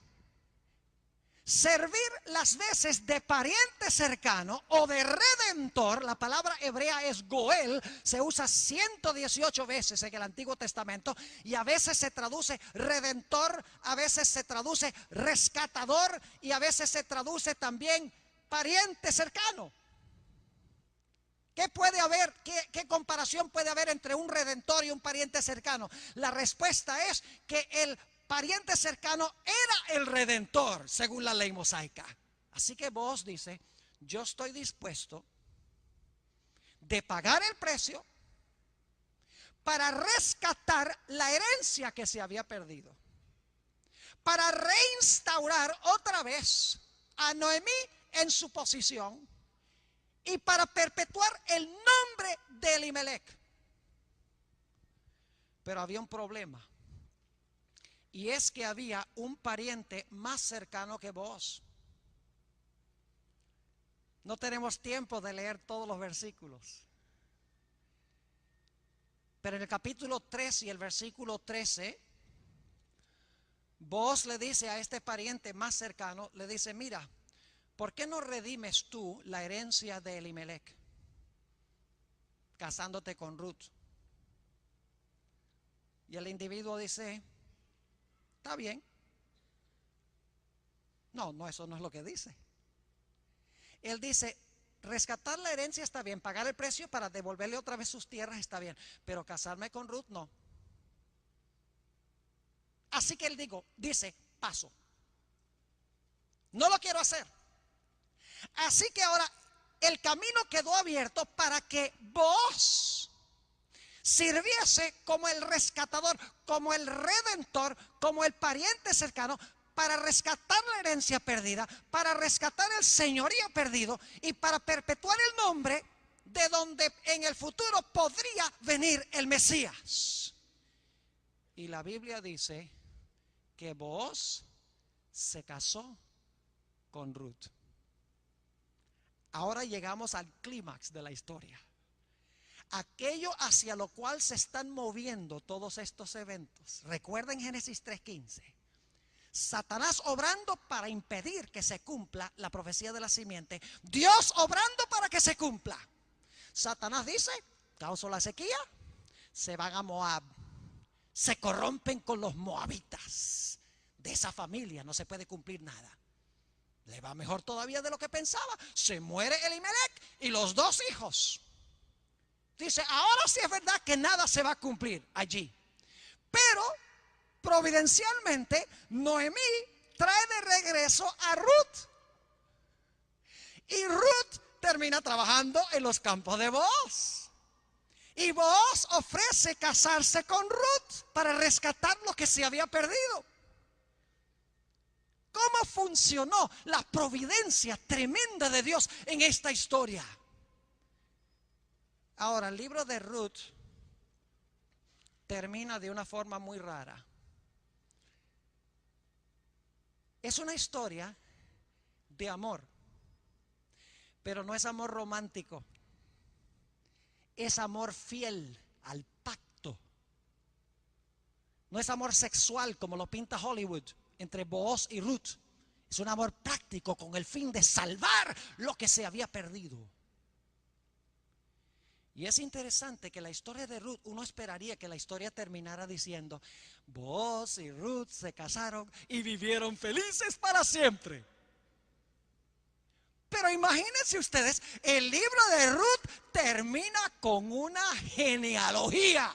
servir las veces de pariente cercano o de redentor. La palabra hebrea es goel, se usa 118 veces en el Antiguo Testamento, y a veces se traduce redentor, a veces se traduce rescatador, y a veces se traduce también pariente cercano. ¿Qué puede haber? ¿Qué comparación puede haber entre un redentor y un pariente cercano? La respuesta es que el pariente cercano era el redentor según la ley mosaica. Así que Booz dice: yo estoy dispuesto de pagar el precio para rescatar la herencia que se había perdido, para reinstaurar otra vez a Noemí en su posición y para perpetuar el nombre de Elimelech. Pero había un problema, y es que había un pariente más cercano que Booz. No tenemos tiempo de leer todos los versículos, pero en el capítulo 3 y el versículo 13, Booz le dice a este pariente más cercano, le dice: mira, ¿por qué no redimes tú la herencia de Elimelech casándote con Ruth? Y el individuo dice: está bien. No, eso no es lo que dice. Él dice: rescatar la herencia está bien, pagar el precio para devolverle otra vez sus tierras está bien, pero casarme con Ruth no. Así que él dice: paso, no lo quiero hacer. Así que ahora el camino quedó abierto para que Booz sirviese como el rescatador, como el redentor, como el pariente cercano, para rescatar la herencia perdida, para rescatar el señorío perdido y para perpetuar el nombre de donde en el futuro podría venir el Mesías. Y la Biblia dice que Booz se casó con Ruth. Ahora llegamos al clímax de la historia. Aquello hacia lo cual se están moviendo todos estos eventos. Recuerden Génesis 3:15. Satanás obrando para impedir que se cumpla la profecía de la simiente. Dios obrando para que se cumpla. Satanás dice, causó la sequía, se van a Moab. Se corrompen con los moabitas. De esa familia no se puede cumplir nada. Le va mejor todavía de lo que pensaba. Se muere Elimelech y los 2 hijos. Dice, ahora sí es verdad que nada se va a cumplir allí. Pero providencialmente Noemí trae de regreso a Ruth. Y Ruth termina trabajando en los campos de Booz. Y Booz ofrece casarse con Ruth para rescatar lo que se había perdido. ¿Cómo funcionó la providencia tremenda de Dios en esta historia? Ahora, el libro de Ruth termina de una forma muy rara. Es una historia de amor, pero no es amor romántico. Es amor fiel al pacto. No es amor sexual como lo pinta Hollywood entre Booz y Ruth. Es un amor práctico con el fin de salvar lo que se había perdido. Y es interesante que la historia de Ruth, uno esperaría que la historia terminara diciendo, Booz y Ruth se casaron y vivieron felices para siempre. Pero imagínense ustedes, el libro de Ruth termina con una genealogía.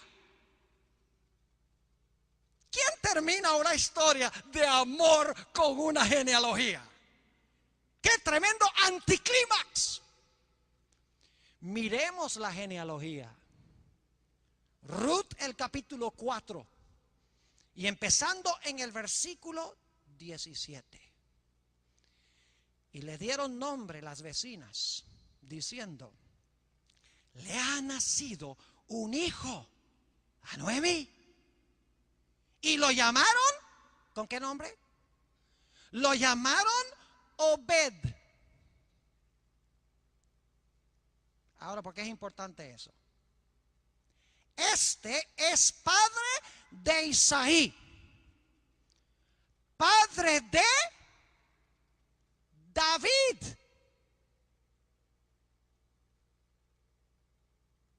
¿Quién termina una historia de amor con una genealogía? ¡Qué tremendo anticlímax! Miremos la genealogía. Ruth, el capítulo 4, y empezando en el versículo 17. Y le dieron nombre las vecinas, diciendo, le ha nacido un hijo a Noemí. Y lo llamaron, ¿con qué nombre? Lo llamaron Obed. Ahora, ¿por qué es importante eso? Este es padre de Isaí, padre de David.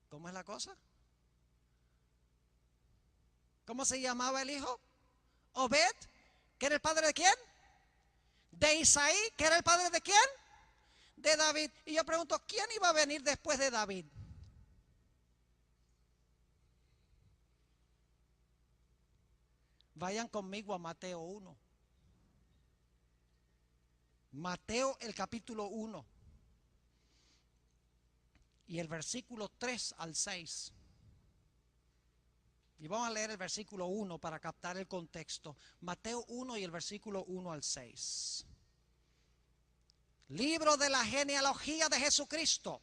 ¿Cómo es la cosa? ¿Cómo se llamaba el hijo? Obed, ¿que era el padre de quién? De Isaí, ¿que era el padre de quién? De David. Y yo pregunto, ¿quién iba a venir después de David? Vayan conmigo a Mateo 1. Mateo el capítulo 1 y el versículo 3 al 6. Y vamos a leer el versículo 1 para captar el contexto. Mateo 1 y el versículo 1 al 6. Libro de la genealogía de Jesucristo,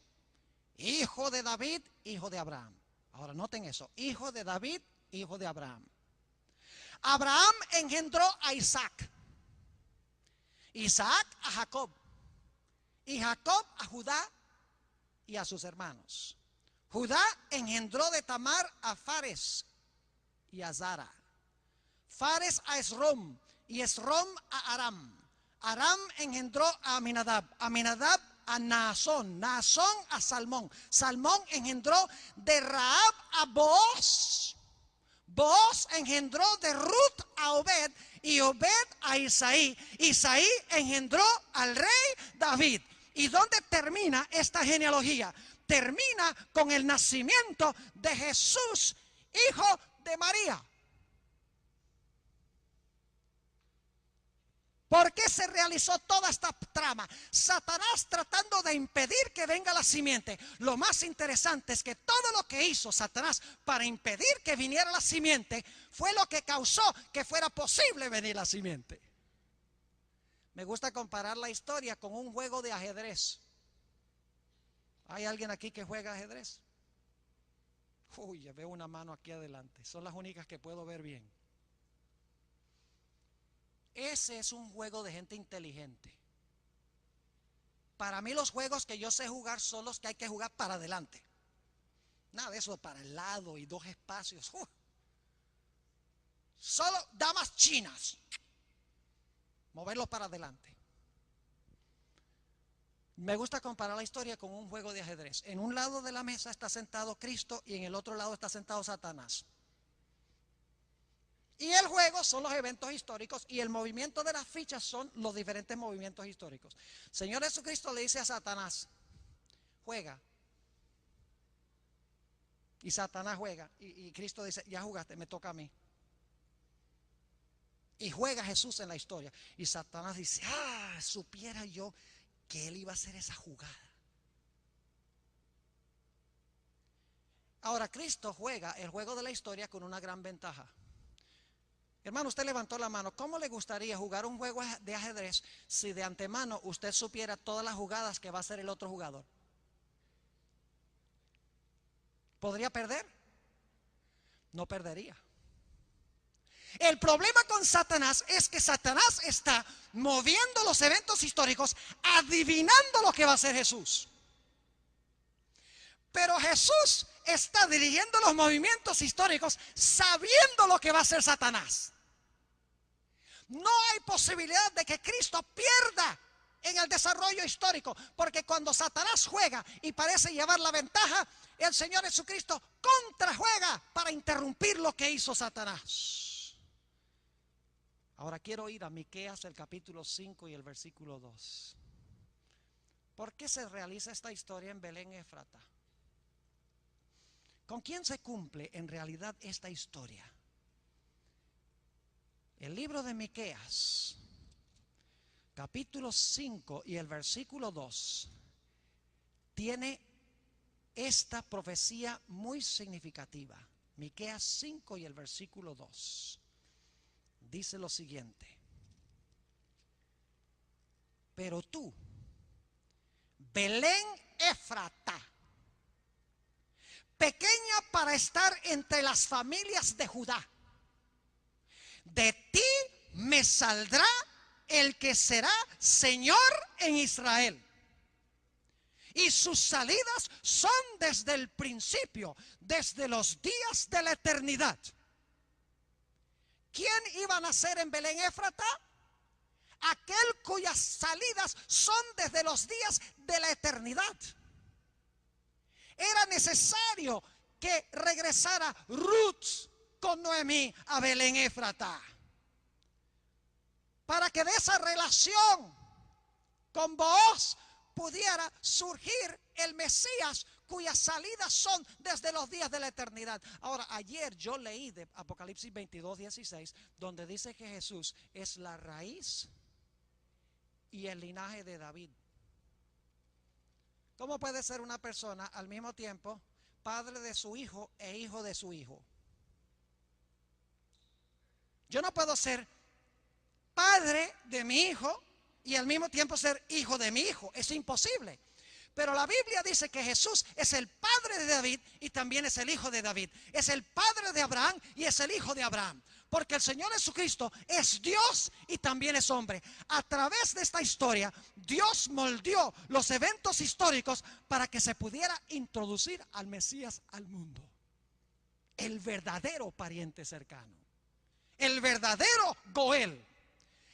hijo de David, hijo de Abraham. Ahora noten eso, hijo de David, hijo de Abraham. Abraham engendró a Isaac, Isaac a Jacob, y Jacob a Judá y a sus hermanos. Judá engendró de Tamar a Fares y a Zara, Fares a Esrom y Esrom a Aram. Aram engendró a Aminadab, Aminadab a Naasón, Naasón a Salmón, Salmón engendró de Rahab a Booz, Booz engendró de Ruth a Obed y Obed a Isaí, Isaí engendró al rey David. ¿Y dónde termina esta genealogía? Termina con el nacimiento de Jesús, hijo de María. ¿Por qué se realizó toda esta trama? Satanás tratando de impedir que venga la simiente. Lo más interesante es que todo lo que hizo Satanás para impedir que viniera la simiente fue lo que causó que fuera posible venir la simiente. Me gusta comparar la historia con un juego de ajedrez. ¿Hay alguien aquí que juega ajedrez? Uy, ya veo una mano aquí adelante. Son las únicas que puedo ver bien. Ese es un juego de gente inteligente. Para mí los juegos que yo sé jugar son los que hay que jugar para adelante. Nada de eso para el lado y dos espacios. Solo damas chinas. Moverlo para adelante. Me gusta comparar la historia con un juego de ajedrez. En un lado de la mesa está sentado Cristo y en el otro lado está sentado Satanás. Y el juego son los eventos históricos y el movimiento de las fichas son los diferentes movimientos históricos. Señor Jesucristo le dice a Satanás, juega. Y Satanás juega. Y Cristo dice, ya jugaste, me toca a mí. Y juega Jesús en la historia. Y Satanás dice, supiera yo que él iba a hacer esa jugada. Ahora Cristo juega el juego de la historia con una gran ventaja. Hermano, usted levantó la mano. ¿Cómo le gustaría jugar un juego de ajedrez si de antemano usted supiera todas las jugadas que va a hacer el otro jugador? ¿Podría perder? No perdería. El problema con Satanás es que Satanás está moviendo los eventos históricos, adivinando lo que va a hacer Jesús. Pero Jesús está dirigiendo los movimientos históricos sabiendo lo que va a hacer Satanás. No hay posibilidad de que Cristo pierda en el desarrollo histórico, porque cuando Satanás juega y parece llevar la ventaja, el Señor Jesucristo contrajuega para interrumpir lo que hizo Satanás. Ahora quiero ir a Miqueas, el capítulo 5 y el versículo 2. ¿Por qué se realiza esta historia en Belén Éfrata? ¿Con quién se cumple en realidad esta historia? El libro de Miqueas, capítulo 5 y el versículo 2, tiene esta profecía muy significativa. Miqueas 5 y el versículo 2 dice lo siguiente: pero tú, Belén Éfrata, pequeña para estar entre las familias de Judá, de ti me saldrá el que será Señor en Israel. Y sus salidas son desde el principio, desde los días de la eternidad. ¿Quién iba a nacer en Belén Éfrata? Aquel cuyas salidas son desde los días de la eternidad. Era necesario que regresara Ruth con Noemí a Belén Éfrata, para que de esa relación con Booz pudiera surgir el Mesías, cuyas salidas son desde los días de la eternidad. Ahora, ayer yo leí de Apocalipsis 22:16, donde dice que Jesús es la raíz y el linaje de David. ¿Cómo puede ser una persona al mismo tiempo padre de su hijo e hijo de su hijo? Yo no puedo ser padre de mi hijo y al mismo tiempo ser hijo de mi hijo. Es imposible. Pero la Biblia dice que Jesús es el padre de David y también es el hijo de David. Es el padre de Abraham y es el hijo de Abraham. Porque el Señor Jesucristo es Dios y también es hombre. A través de esta historia, Dios moldeó los eventos históricos para que se pudiera introducir al Mesías al mundo. El verdadero pariente cercano. El verdadero Goel.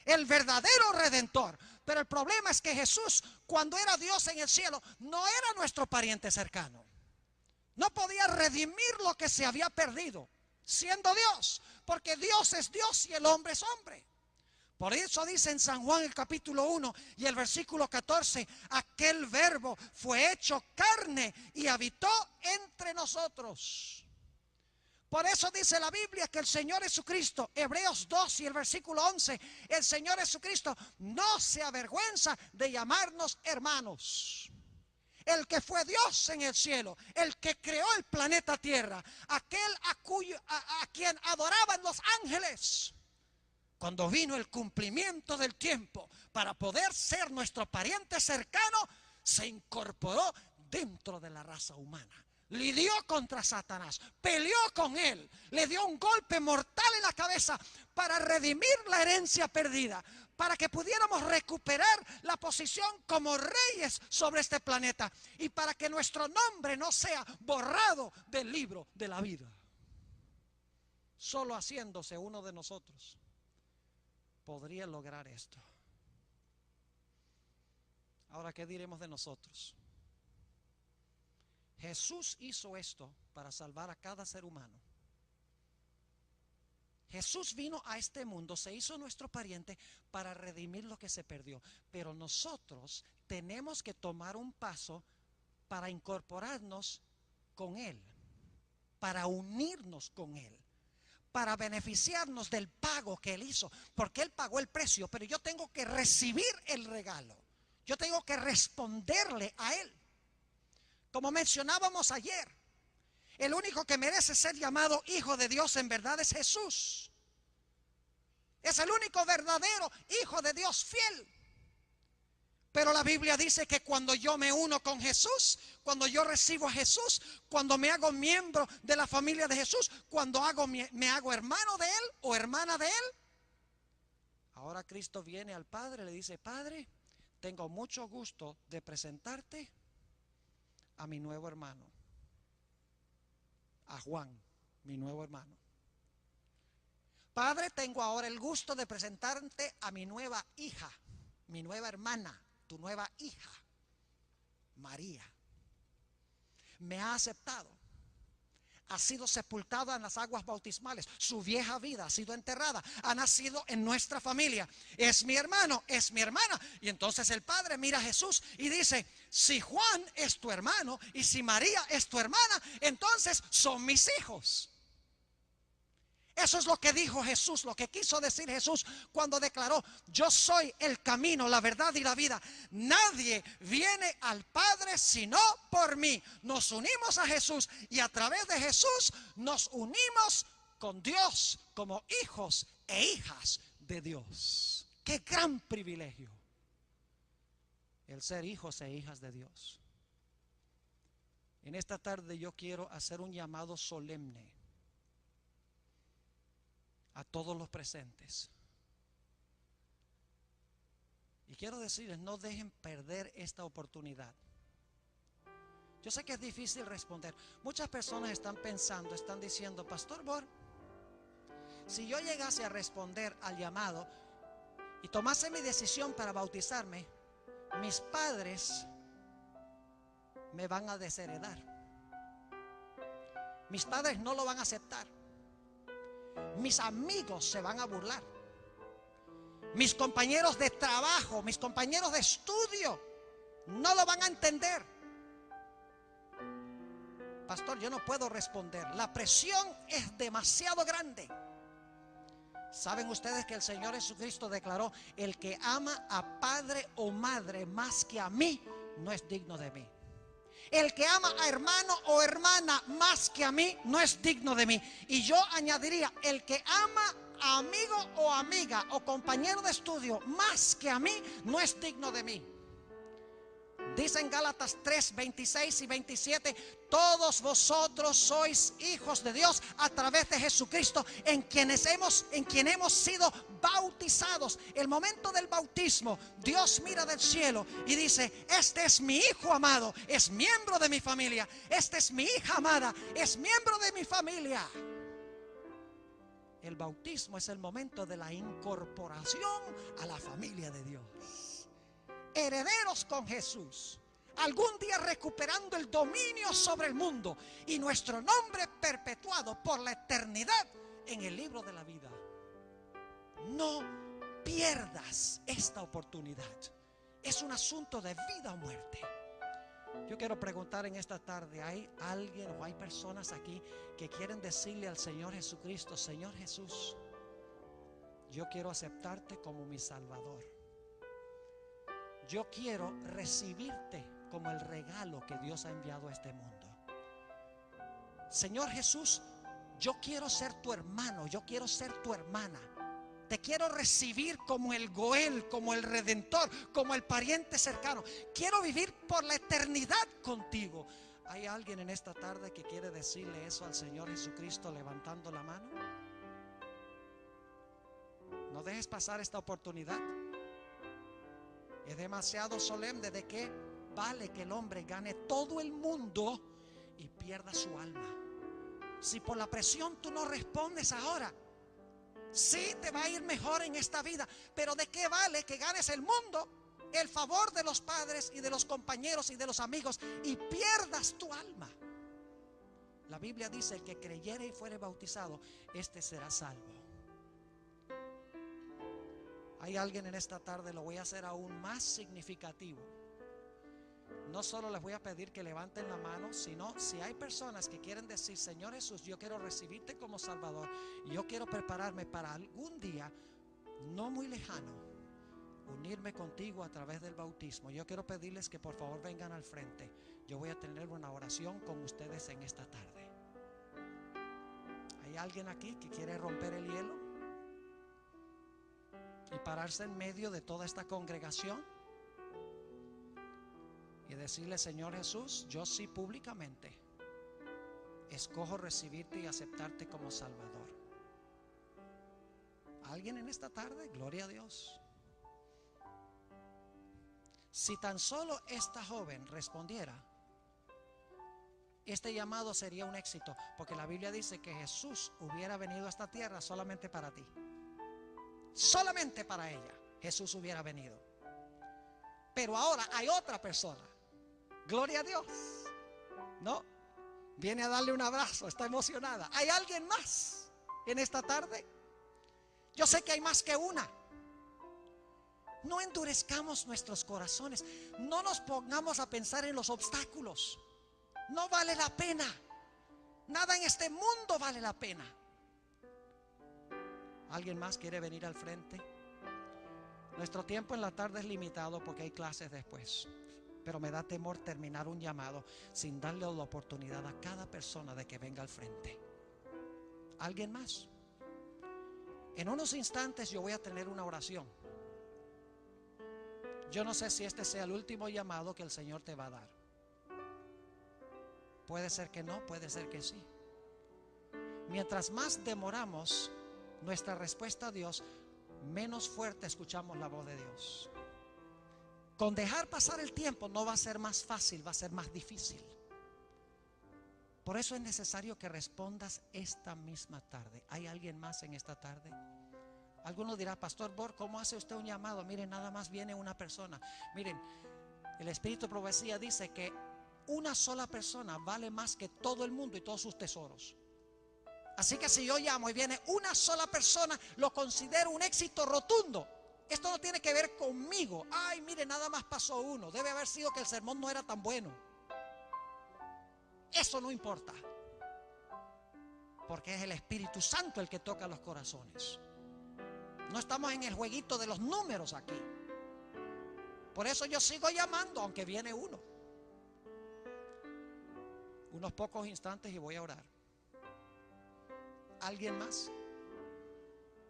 El verdadero redentor. Pero el problema es que Jesús, cuando era Dios en el cielo, no era nuestro pariente cercano. No podía redimir lo que se había perdido siendo Dios, porque Dios es Dios y el hombre es hombre. Por eso dice en San Juan el capítulo 1 y el versículo 14: aquel verbo fue hecho carne y habitó entre nosotros. Por eso dice la Biblia que el Señor Jesucristo, Hebreos 2 y el versículo 11, el Señor Jesucristo no se avergüenza de llamarnos hermanos. El que fue Dios en el cielo, el que creó el planeta Tierra, aquel a quien adoraban los ángeles. Cuando vino el cumplimiento del tiempo para poder ser nuestro pariente cercano, se incorporó dentro de la raza humana. Lidió contra Satanás, peleó con él, le dio un golpe mortal en la cabeza para redimir la herencia perdida, para que pudiéramos recuperar la posición como reyes sobre este planeta y para que nuestro nombre no sea borrado del libro de la vida. Solo haciéndose uno de nosotros podría lograr esto. Ahora, ¿qué diremos de nosotros? Jesús hizo esto para salvar a cada ser humano. Jesús vino a este mundo, se hizo nuestro pariente para redimir lo que se perdió. Pero nosotros tenemos que tomar un paso para incorporarnos con Él, para unirnos con Él, para beneficiarnos del pago que Él hizo. Porque Él pagó el precio, pero yo tengo que recibir el regalo. Yo tengo que responderle a Él. Como mencionábamos ayer, el único que merece ser llamado hijo de Dios en verdad es Jesús. Es el único verdadero hijo de Dios fiel. Pero la Biblia dice que cuando yo me uno con Jesús, cuando yo recibo a Jesús, cuando me hago miembro de la familia de Jesús, cuando me hago hermano de Él o hermana de Él, ahora Cristo viene al Padre y le dice: Padre, tengo mucho gusto de presentarte a mi nuevo hermano, a Juan, mi nuevo hermano. Padre, tengo ahora el gusto de presentarte a mi nueva hija, mi nueva hermana, tu nueva hija, María. Me ha aceptado, ha sido sepultada en las aguas bautismales, su vieja vida ha sido enterrada, ha nacido en nuestra familia, es mi hermano, es mi hermana. Y entonces el Padre mira a Jesús y dice: si Juan es tu hermano y si María es tu hermana, entonces son mis hijos. Eso es lo que dijo Jesús, lo que quiso decir Jesús cuando declaró: yo soy el camino, la verdad y la vida. Nadie viene al Padre sino por mí. Nos unimos a Jesús y a través de Jesús nos unimos con Dios como hijos e hijas de Dios. ¡Qué gran privilegio el ser hijos e hijas de Dios! En esta tarde yo quiero hacer un llamado solemne a todos los presentes. Y quiero decirles: no dejen perder esta oportunidad. Yo sé que es difícil responder. Muchas personas están pensando, están diciendo: Pastor Bor, si yo llegase a responder al llamado y tomase mi decisión para bautizarme, mis padres me van a desheredar. Mis padres no lo van a aceptar. Mis amigos se van a burlar. Mis compañeros de trabajo, mis compañeros de estudio no lo van a entender. Pastor, yo no puedo responder. La presión es demasiado grande. ¿Saben ustedes que el Señor Jesucristo declaró: el que ama a padre o madre más que a mí no es digno de mí? El que ama a hermano o hermana más que a mí no es digno de mí. Y yo añadiría: el que ama a amigo o amiga o compañero de estudio más que a mí no es digno de mí. Dice en Gálatas 3, 26 y 27: todos vosotros sois hijos de Dios a través de Jesucristo, en quien hemos sido bautizados. El momento del bautismo, Dios mira del cielo y dice: este es mi hijo amado, es miembro de mi familia. Esta es mi hija amada, es miembro de mi familia. El bautismo es el momento de la incorporación a la familia de Dios. Herederos con Jesús, algún día recuperando el dominio sobre el mundo y nuestro nombre perpetuado por la eternidad en el libro de la vida. No pierdas esta oportunidad. Es un asunto de vida o muerte. Yo quiero preguntar en esta tarde: ¿hay alguien o hay personas aquí que quieren decirle al Señor Jesucristo: Señor Jesús, yo quiero aceptarte como mi Salvador? Yo quiero recibirte como el regalo que Dios ha enviado a este mundo. Señor Jesús, yo quiero ser tu hermano, yo quiero ser tu hermana. Te quiero recibir como el Goel, como el Redentor, como el pariente cercano. Quiero vivir por la eternidad contigo. ¿Hay alguien en esta tarde que quiere decirle eso al Señor Jesucristo levantando la mano? No dejes pasar esta oportunidad. Es demasiado solemne. ¿De qué vale que el hombre gane todo el mundo y pierda su alma? Si por la presión tú no respondes ahora, sí te va a ir mejor en esta vida, pero ¿de qué vale que ganes el mundo, el favor de los padres y de los compañeros y de los amigos, y pierdas tu alma? La Biblia dice: el que creyere y fuere bautizado, este será salvo. Hay alguien en esta tarde, lo voy a hacer aún más significativo. No solo les voy a pedir que levanten la mano, sino si hay personas que quieren decir: Señor Jesús, yo quiero recibirte como Salvador, y yo quiero prepararme para algún día, no muy lejano, unirme contigo a través del bautismo. Yo quiero pedirles que por favor vengan al frente. Yo voy a tener una oración con ustedes en esta tarde. ¿Hay alguien aquí que quiere romper el hielo y pararse en medio de toda esta congregación y decirle: Señor Jesús, yo sí públicamente escojo recibirte y aceptarte como Salvador? ¿Alguien en esta tarde? Gloria a Dios. Si tan solo esta joven respondiera, este llamado sería un éxito, porque la Biblia dice que Jesús hubiera venido a esta tierra solamente para ti. Solamente para ella Jesús hubiera venido. Pero ahora hay otra persona, gloria a Dios, ¿no? Viene a darle un abrazo, está emocionada. ¿Hay alguien más en esta tarde? Yo sé que hay más que una. No endurezcamos nuestros corazones. No nos pongamos a pensar en los obstáculos. No vale la pena. Nada en este mundo vale la pena. ¿Alguien más quiere venir al frente? Nuestro tiempo en la tarde es limitado porque hay clases después, pero me da temor terminar un llamado sin darle la oportunidad a cada persona de que venga al frente. ¿Alguien más? En unos instantes yo voy a tener una oración. Yo no sé si este sea el último llamado que el Señor te va a dar. Puede ser que no, puede ser que sí. Mientras más demoramos nuestra respuesta a Dios, menos fuerte escuchamos la voz de Dios. Con dejar pasar el tiempo no va a ser más fácil, va a ser más difícil. Por eso es necesario que respondas esta misma tarde. ¿Hay alguien más en esta tarde? Alguno dirá: Pastor Bor, ¿cómo hace usted un llamado? Miren, nada más viene una persona. Miren, el Espíritu de Profecía dice que una sola persona vale más que todo el mundo y todos sus tesoros. Así que si yo llamo y viene una sola persona, lo considero un éxito rotundo. Esto no tiene que ver conmigo. Ay, mire, nada más pasó uno. Debe haber sido que el sermón no era tan bueno. Eso no importa, porque es el Espíritu Santo el que toca los corazones. No estamos en el jueguito de los números aquí. Por eso yo sigo llamando aunque viene uno. Unos pocos instantes y voy a orar. ¿Alguien más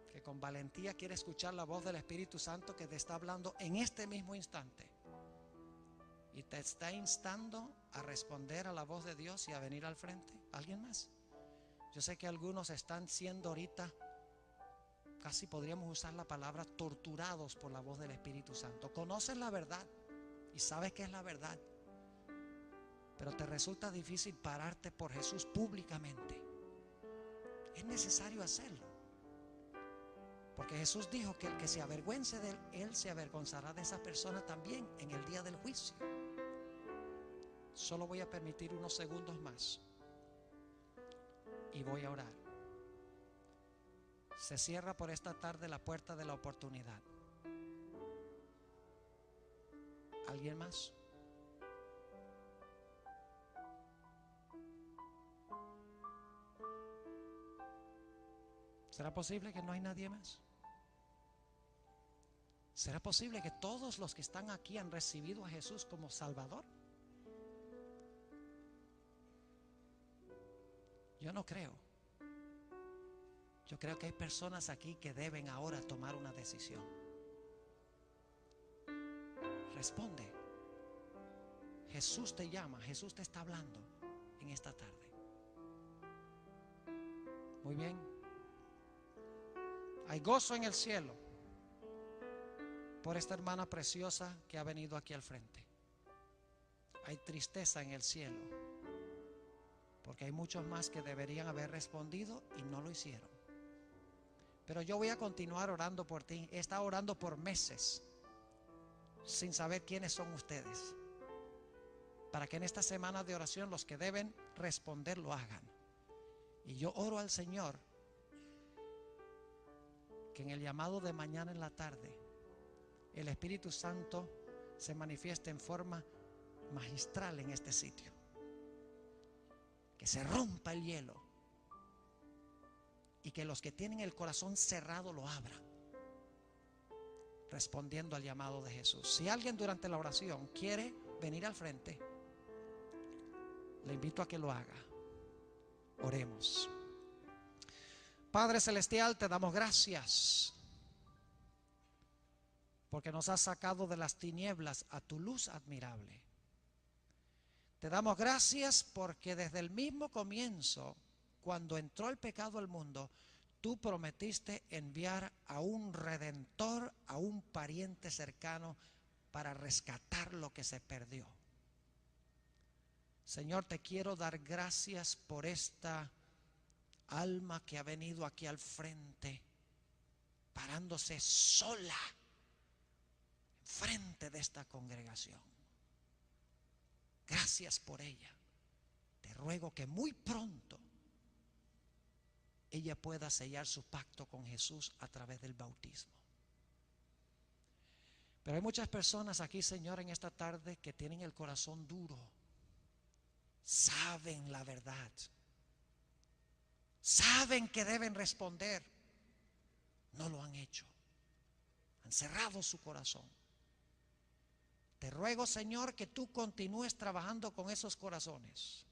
que con valentía quiere escuchar la voz del Espíritu Santo que te está hablando en este mismo instante y te está instando a responder a la voz de Dios y a venir al frente? ¿Alguien más? Yo sé que algunos están siendo ahorita, casi podríamos usar la palabra, torturados por la voz del Espíritu Santo. Conoces la verdad y sabes que es la verdad, pero te resulta difícil pararte por Jesús públicamente. Es necesario hacerlo, porque Jesús dijo que el que se avergüence de él, él se avergonzará de esa persona también en el día del juicio. Solo voy a permitir unos segundos más y voy a orar. Se cierra por esta tarde la puerta de la oportunidad. ¿Alguien más? ¿Será posible que no hay nadie más? ¿Será posible que todos los que están aquí han recibido a Jesús como Salvador? Yo no creo. Yo creo que hay personas aquí que deben ahora tomar una decisión. Responde. Jesús te llama, Jesús te está hablando en esta tarde. Muy bien. Hay gozo en el cielo. por esta hermana preciosa que ha venido aquí al frente. Hay tristeza en el cielo, porque hay muchos más que deberían haber respondido y no lo hicieron. Pero yo voy a continuar orando por ti. He estado orando por meses sin saber quiénes son ustedes, para que en esta semana de oración los que deben responder lo hagan. Y yo oro al Señor que en el llamado de mañana en la tarde el Espíritu Santo se manifieste en forma magistral en este sitio, que se rompa el hielo y que los que tienen el corazón cerrado lo abran, respondiendo al llamado de Jesús. Si alguien durante la oración quiere venir al frente, le invito a que lo haga. Oremos. Padre celestial, te damos gracias porque nos has sacado de las tinieblas a tu luz admirable. Te damos gracias porque desde el mismo comienzo, cuando entró el pecado al mundo, tú prometiste enviar a un redentor, a un pariente cercano para rescatar lo que se perdió. Señor, te quiero dar gracias por esta alma que ha venido aquí al frente, parándose sola frente de esta congregación. Gracias por ella. Te ruego que muy pronto ella pueda sellar su pacto con Jesús a través del bautismo. Pero hay muchas personas aquí, Señor, en esta tarde que tienen el corazón duro. Saben la verdad, saben que deben responder, no lo han hecho, han cerrado su corazón. Te ruego, Señor, que tú continúes trabajando con esos corazones,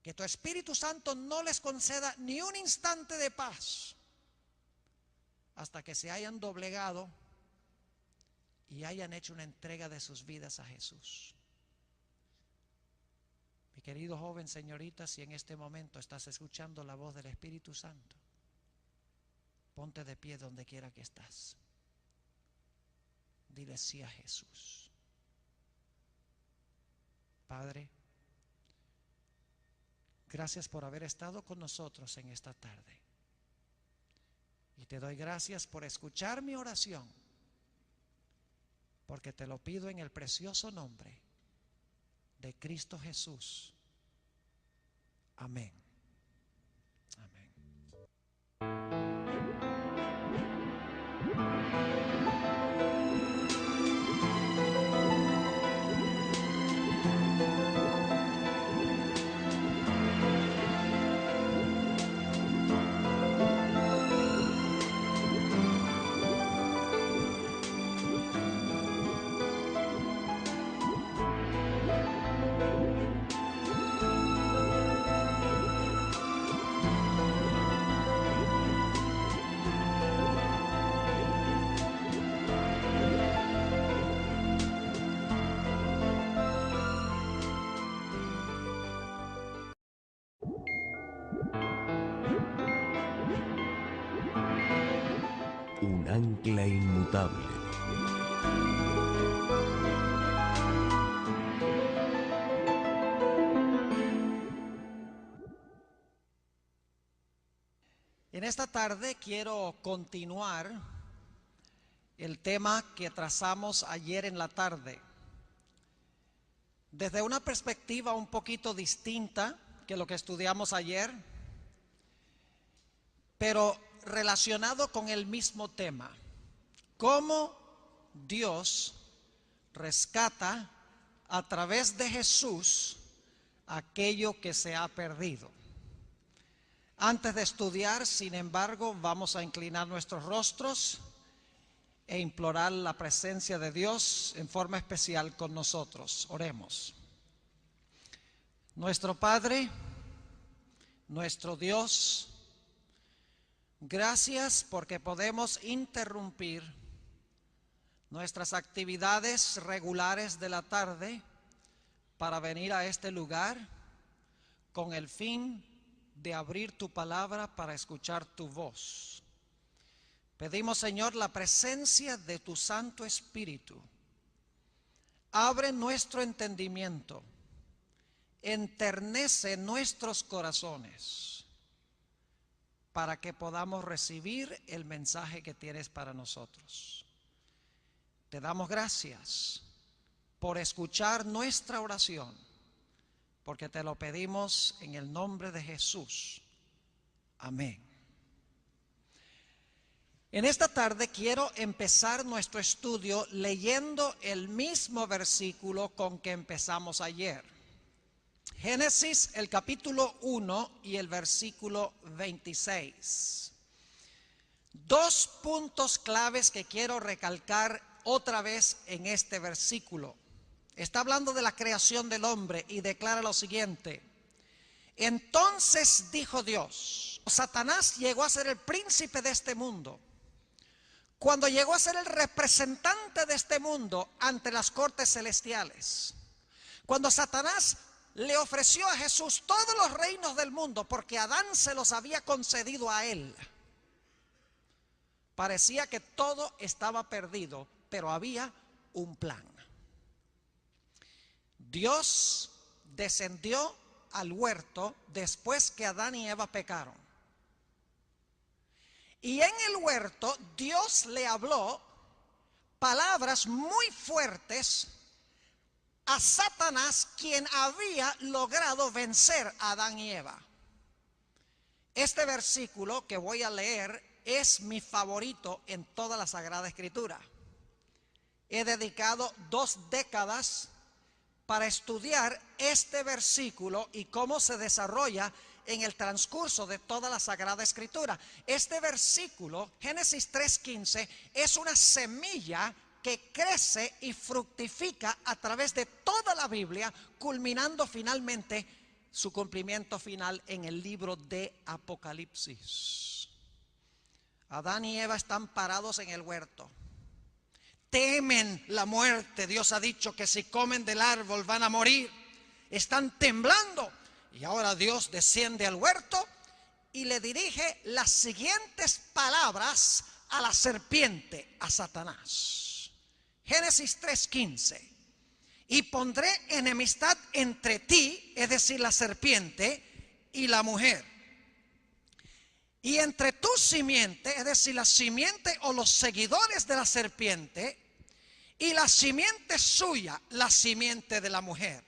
que tu Espíritu Santo no les conceda ni un instante de paz hasta que se hayan doblegado y hayan hecho una entrega de sus vidas a Jesús. Mi querido joven, señorita, si en este momento estás escuchando la voz del Espíritu Santo, ponte de pie donde quiera que estás. Dile sí a Jesús. Padre, gracias por haber estado con nosotros en esta tarde. Y te doy gracias por escuchar mi oración, porque te lo pido en el precioso nombre de Cristo Jesús. Amén. Amén. Un ancla inmutable. En esta tarde quiero continuar el tema que trazamos ayer en la tarde, desde una perspectiva un poquito distinta que lo que estudiamos ayer, pero relacionado con el mismo tema: cómo Dios rescata a través de Jesús aquello que se ha perdido. Antes de estudiar, sin embargo, vamos a inclinar nuestros rostros e implorar la presencia de Dios en forma especial con nosotros. Oremos. Nuestro Padre, nuestro Dios, gracias porque podemos interrumpir nuestras actividades regulares de la tarde para venir a este lugar con el fin de abrir tu palabra para escuchar tu voz. Pedimos, Señor, la presencia de tu Santo Espíritu. Abre nuestro entendimiento, enternece nuestros corazones para que podamos recibir el mensaje que tienes para nosotros. Te damos gracias por escuchar nuestra oración, porque te lo pedimos en el nombre de Jesús. Amén. En esta tarde quiero empezar nuestro estudio leyendo el mismo versículo con que empezamos ayer. Génesis, el capítulo 1 y el versículo 26. Dos puntos claves que quiero recalcar otra vez en este versículo. Está hablando de la creación del hombre y declara lo siguiente: entonces dijo Dios. Satanás llegó a ser el príncipe de este mundo. Cuando llegó a ser el representante de este mundo ante las cortes celestiales, cuando Satanás le ofreció a Jesús todos los reinos del mundo, porque Adán se los había concedido a él, parecía que todo estaba perdido, pero había un plan. Dios descendió al huerto después que Adán y Eva pecaron. Y en el huerto Dios le habló palabras muy fuertes a Satanás, quien había logrado vencer a Adán y Eva. Este versículo que voy a leer es mi favorito en toda la Sagrada Escritura. He dedicado 2 décadas para estudiar este versículo y cómo se desarrolla en el transcurso de toda la Sagrada Escritura. Este versículo, Génesis 3:15, es una semilla que crece y fructifica a través de toda la Biblia, culminando finalmente su cumplimiento final en el libro de Apocalipsis. Adán y Eva están parados en el huerto. Temen la muerte. Dios ha dicho que si comen del árbol van a morir. Están temblando. Y ahora Dios desciende al huerto y le dirige las siguientes palabras a la serpiente, a Satanás. Génesis 3:15. Y pondré enemistad entre ti, es decir, la serpiente, y la mujer. Y entre tu simiente, es decir, la simiente o los seguidores de la serpiente, y la simiente suya, la simiente de la mujer.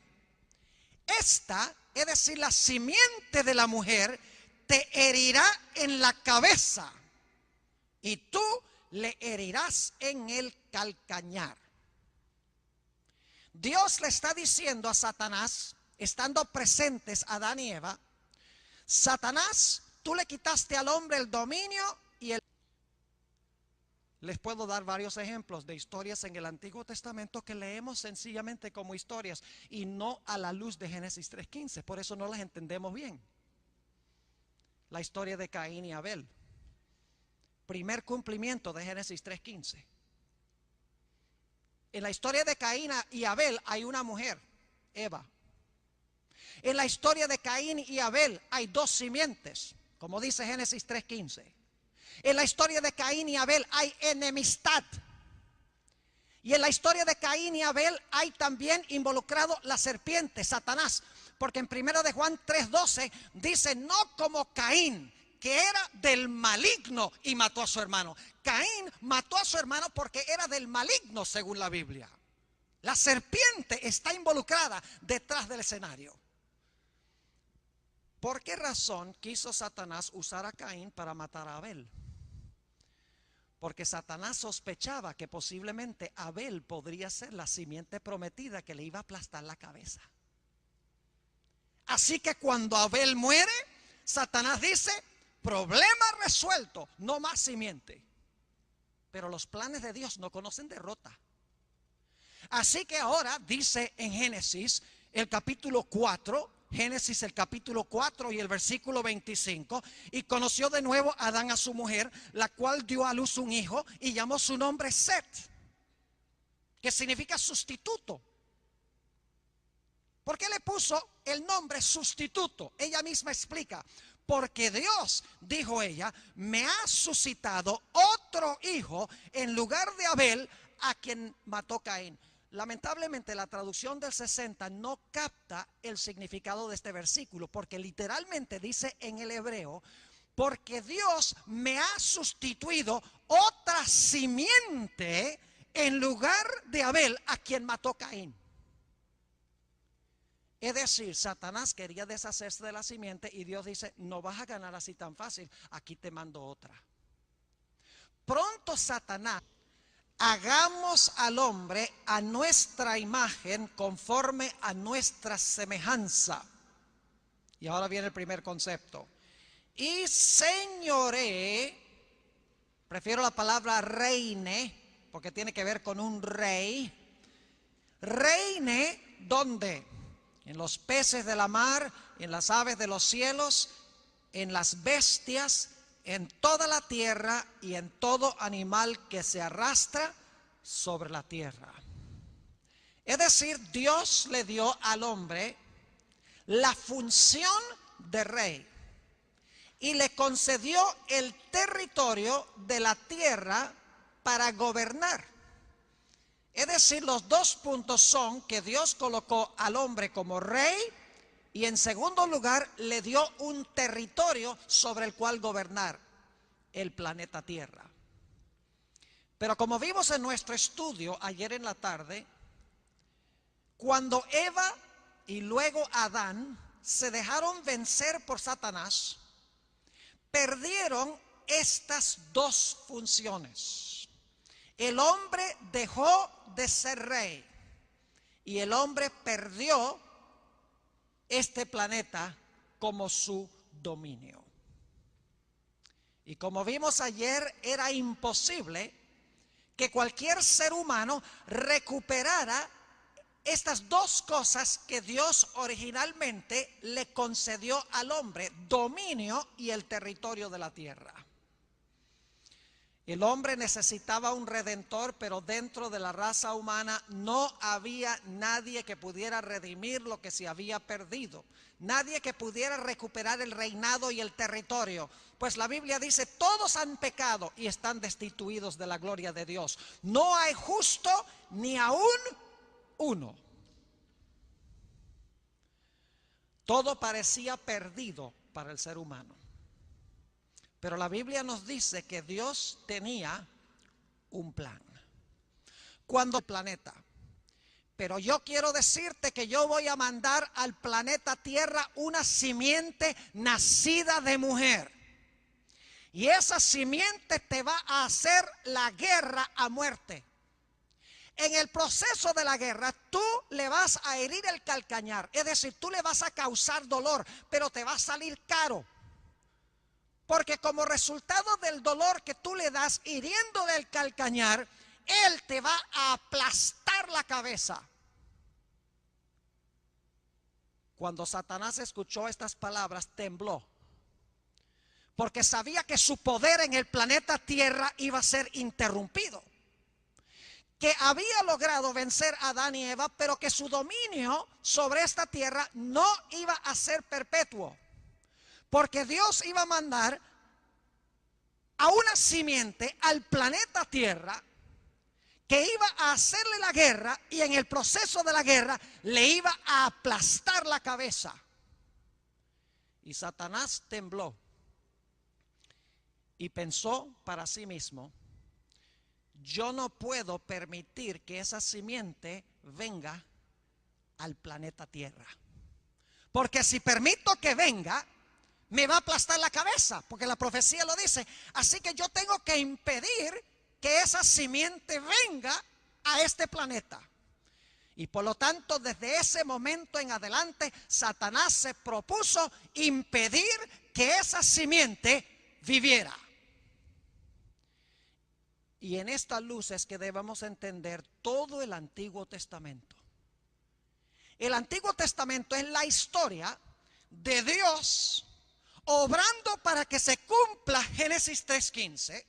Esta, es decir, la simiente de la mujer, te herirá en la cabeza y tú le herirás en el calcañar. Dios le está diciendo a Satanás, estando presentes Adán y Eva: Satanás, tú le quitaste al hombre el dominio y el... Les puedo dar varios ejemplos de historias en el Antiguo Testamento que leemos sencillamente como historias y no a la luz de Génesis 3:15. Por eso no las entendemos bien. La historia de Caín y Abel. Primer cumplimiento de Génesis 3:15. En la historia de Caín y Abel hay una mujer, Eva. En la historia de Caín y Abel hay 2 simientes, como dice Génesis 3:15. En la historia de Caín y Abel hay enemistad. Y en la historia de Caín y Abel hay también involucrado la serpiente, Satanás. Porque en 1 de Juan 3:12 dice: no como Caín, que era del maligno y mató a su hermano. Caín mató a su hermano porque era del maligno, según la Biblia. La serpiente está involucrada detrás del escenario. ¿Por qué razón quiso Satanás usar a Caín para matar a Abel? Porque Satanás sospechaba que posiblemente Abel podría ser la simiente prometida que le iba a aplastar la cabeza. Así que cuando Abel muere, Satanás dice: problema resuelto, no más simiente. Pero los planes de Dios no conocen derrota. Así que ahora dice en Génesis el capítulo 4, Génesis el capítulo 4 y el versículo 25: y conoció de nuevo Adán a su mujer, la cual dio a luz un hijo y llamó su nombre Set, que significa sustituto. ¿Por qué le puso el nombre sustituto? Ella misma explica: Porque Dios, dijo ella, me ha suscitado otro hijo en lugar de Abel, a quien mató Caín. Lamentablemente la traducción del 60 no capta el significado de este versículo, porque literalmente dice en el hebreo: porque Dios me ha sustituido otra simiente en lugar de Abel, a quien mató Caín. Es decir, Satanás quería deshacerse de la simiente y Dios dice: no vas a ganar así tan fácil, aquí te mando otra. Pronto Satanás: hagamos al hombre a nuestra imagen, conforme a nuestra semejanza. Y ahora viene el primer concepto. Y señoré, prefiero la palabra reine, porque tiene que ver con un rey. Reine, ¿dónde? En los peces de la mar, en las aves de los cielos, en las bestias, en toda la tierra y en todo animal que se arrastra sobre la tierra. Es decir, Dios le dio al hombre la función de rey y le concedió el territorio de la tierra para gobernar. Es decir, los dos puntos son que Dios colocó al hombre como rey y en segundo lugar le dio un territorio sobre el cual gobernar, el planeta Tierra. Pero como vimos en nuestro estudio ayer en la tarde, cuando Eva y luego Adán se dejaron vencer por Satanás, perdieron estas dos funciones. El hombre dejó de ser rey y el hombre perdió este planeta como su dominio. Y como vimos ayer, era imposible que cualquier ser humano recuperara estas dos cosas que Dios originalmente le concedió al hombre: dominio y el territorio de la tierra. El hombre necesitaba un redentor, pero dentro de la raza humana no había nadie que pudiera redimir lo que se había perdido. Nadie que pudiera recuperar el reinado y el territorio. Pues la Biblia dice: todos han pecado y están destituidos de la gloria de Dios. No hay justo ni aún uno. Todo parecía perdido para el ser humano. Pero la Biblia nos dice que Dios tenía un plan. Cuando el planeta. Pero yo quiero decirte que yo voy a mandar al planeta Tierra una simiente nacida de mujer. Y esa simiente te va a hacer la guerra a muerte. En el proceso de la guerra, tú le vas a herir el calcañar. Es decir, tú le vas a causar dolor, pero te va a salir caro. Porque como resultado del dolor que tú le das hiriéndole el calcañar, él te va a aplastar la cabeza. Cuando Satanás escuchó estas palabras, tembló. Porque sabía que su poder en el planeta Tierra iba a ser interrumpido. Que había logrado vencer a Adán y Eva, pero que su dominio sobre esta tierra no iba a ser perpetuo. Porque Dios iba a mandar a una simiente al planeta Tierra que iba a hacerle la guerra, y en el proceso de la guerra le iba a aplastar la cabeza. Y Satanás tembló y pensó para sí mismo: yo no puedo permitir que esa simiente venga al planeta Tierra. Porque si permito que venga, me va a aplastar la cabeza, porque la profecía lo dice. Así que yo tengo que impedir que esa simiente venga a este planeta. Y por lo tanto, desde ese momento en adelante, Satanás se propuso impedir que esa simiente viviera. Y en esta luz es que debemos entender todo el Antiguo Testamento. El Antiguo Testamento es la historia de Dios obrando para que se cumpla Génesis 3:15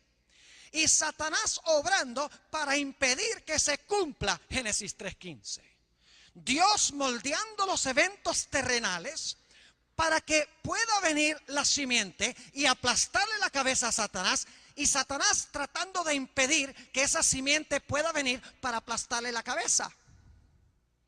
y Satanás obrando para impedir que se cumpla Génesis 3:15. Dios moldeando los eventos terrenales para que pueda venir la simiente y aplastarle la cabeza a Satanás, y Satanás tratando de impedir que esa simiente pueda venir para aplastarle la cabeza.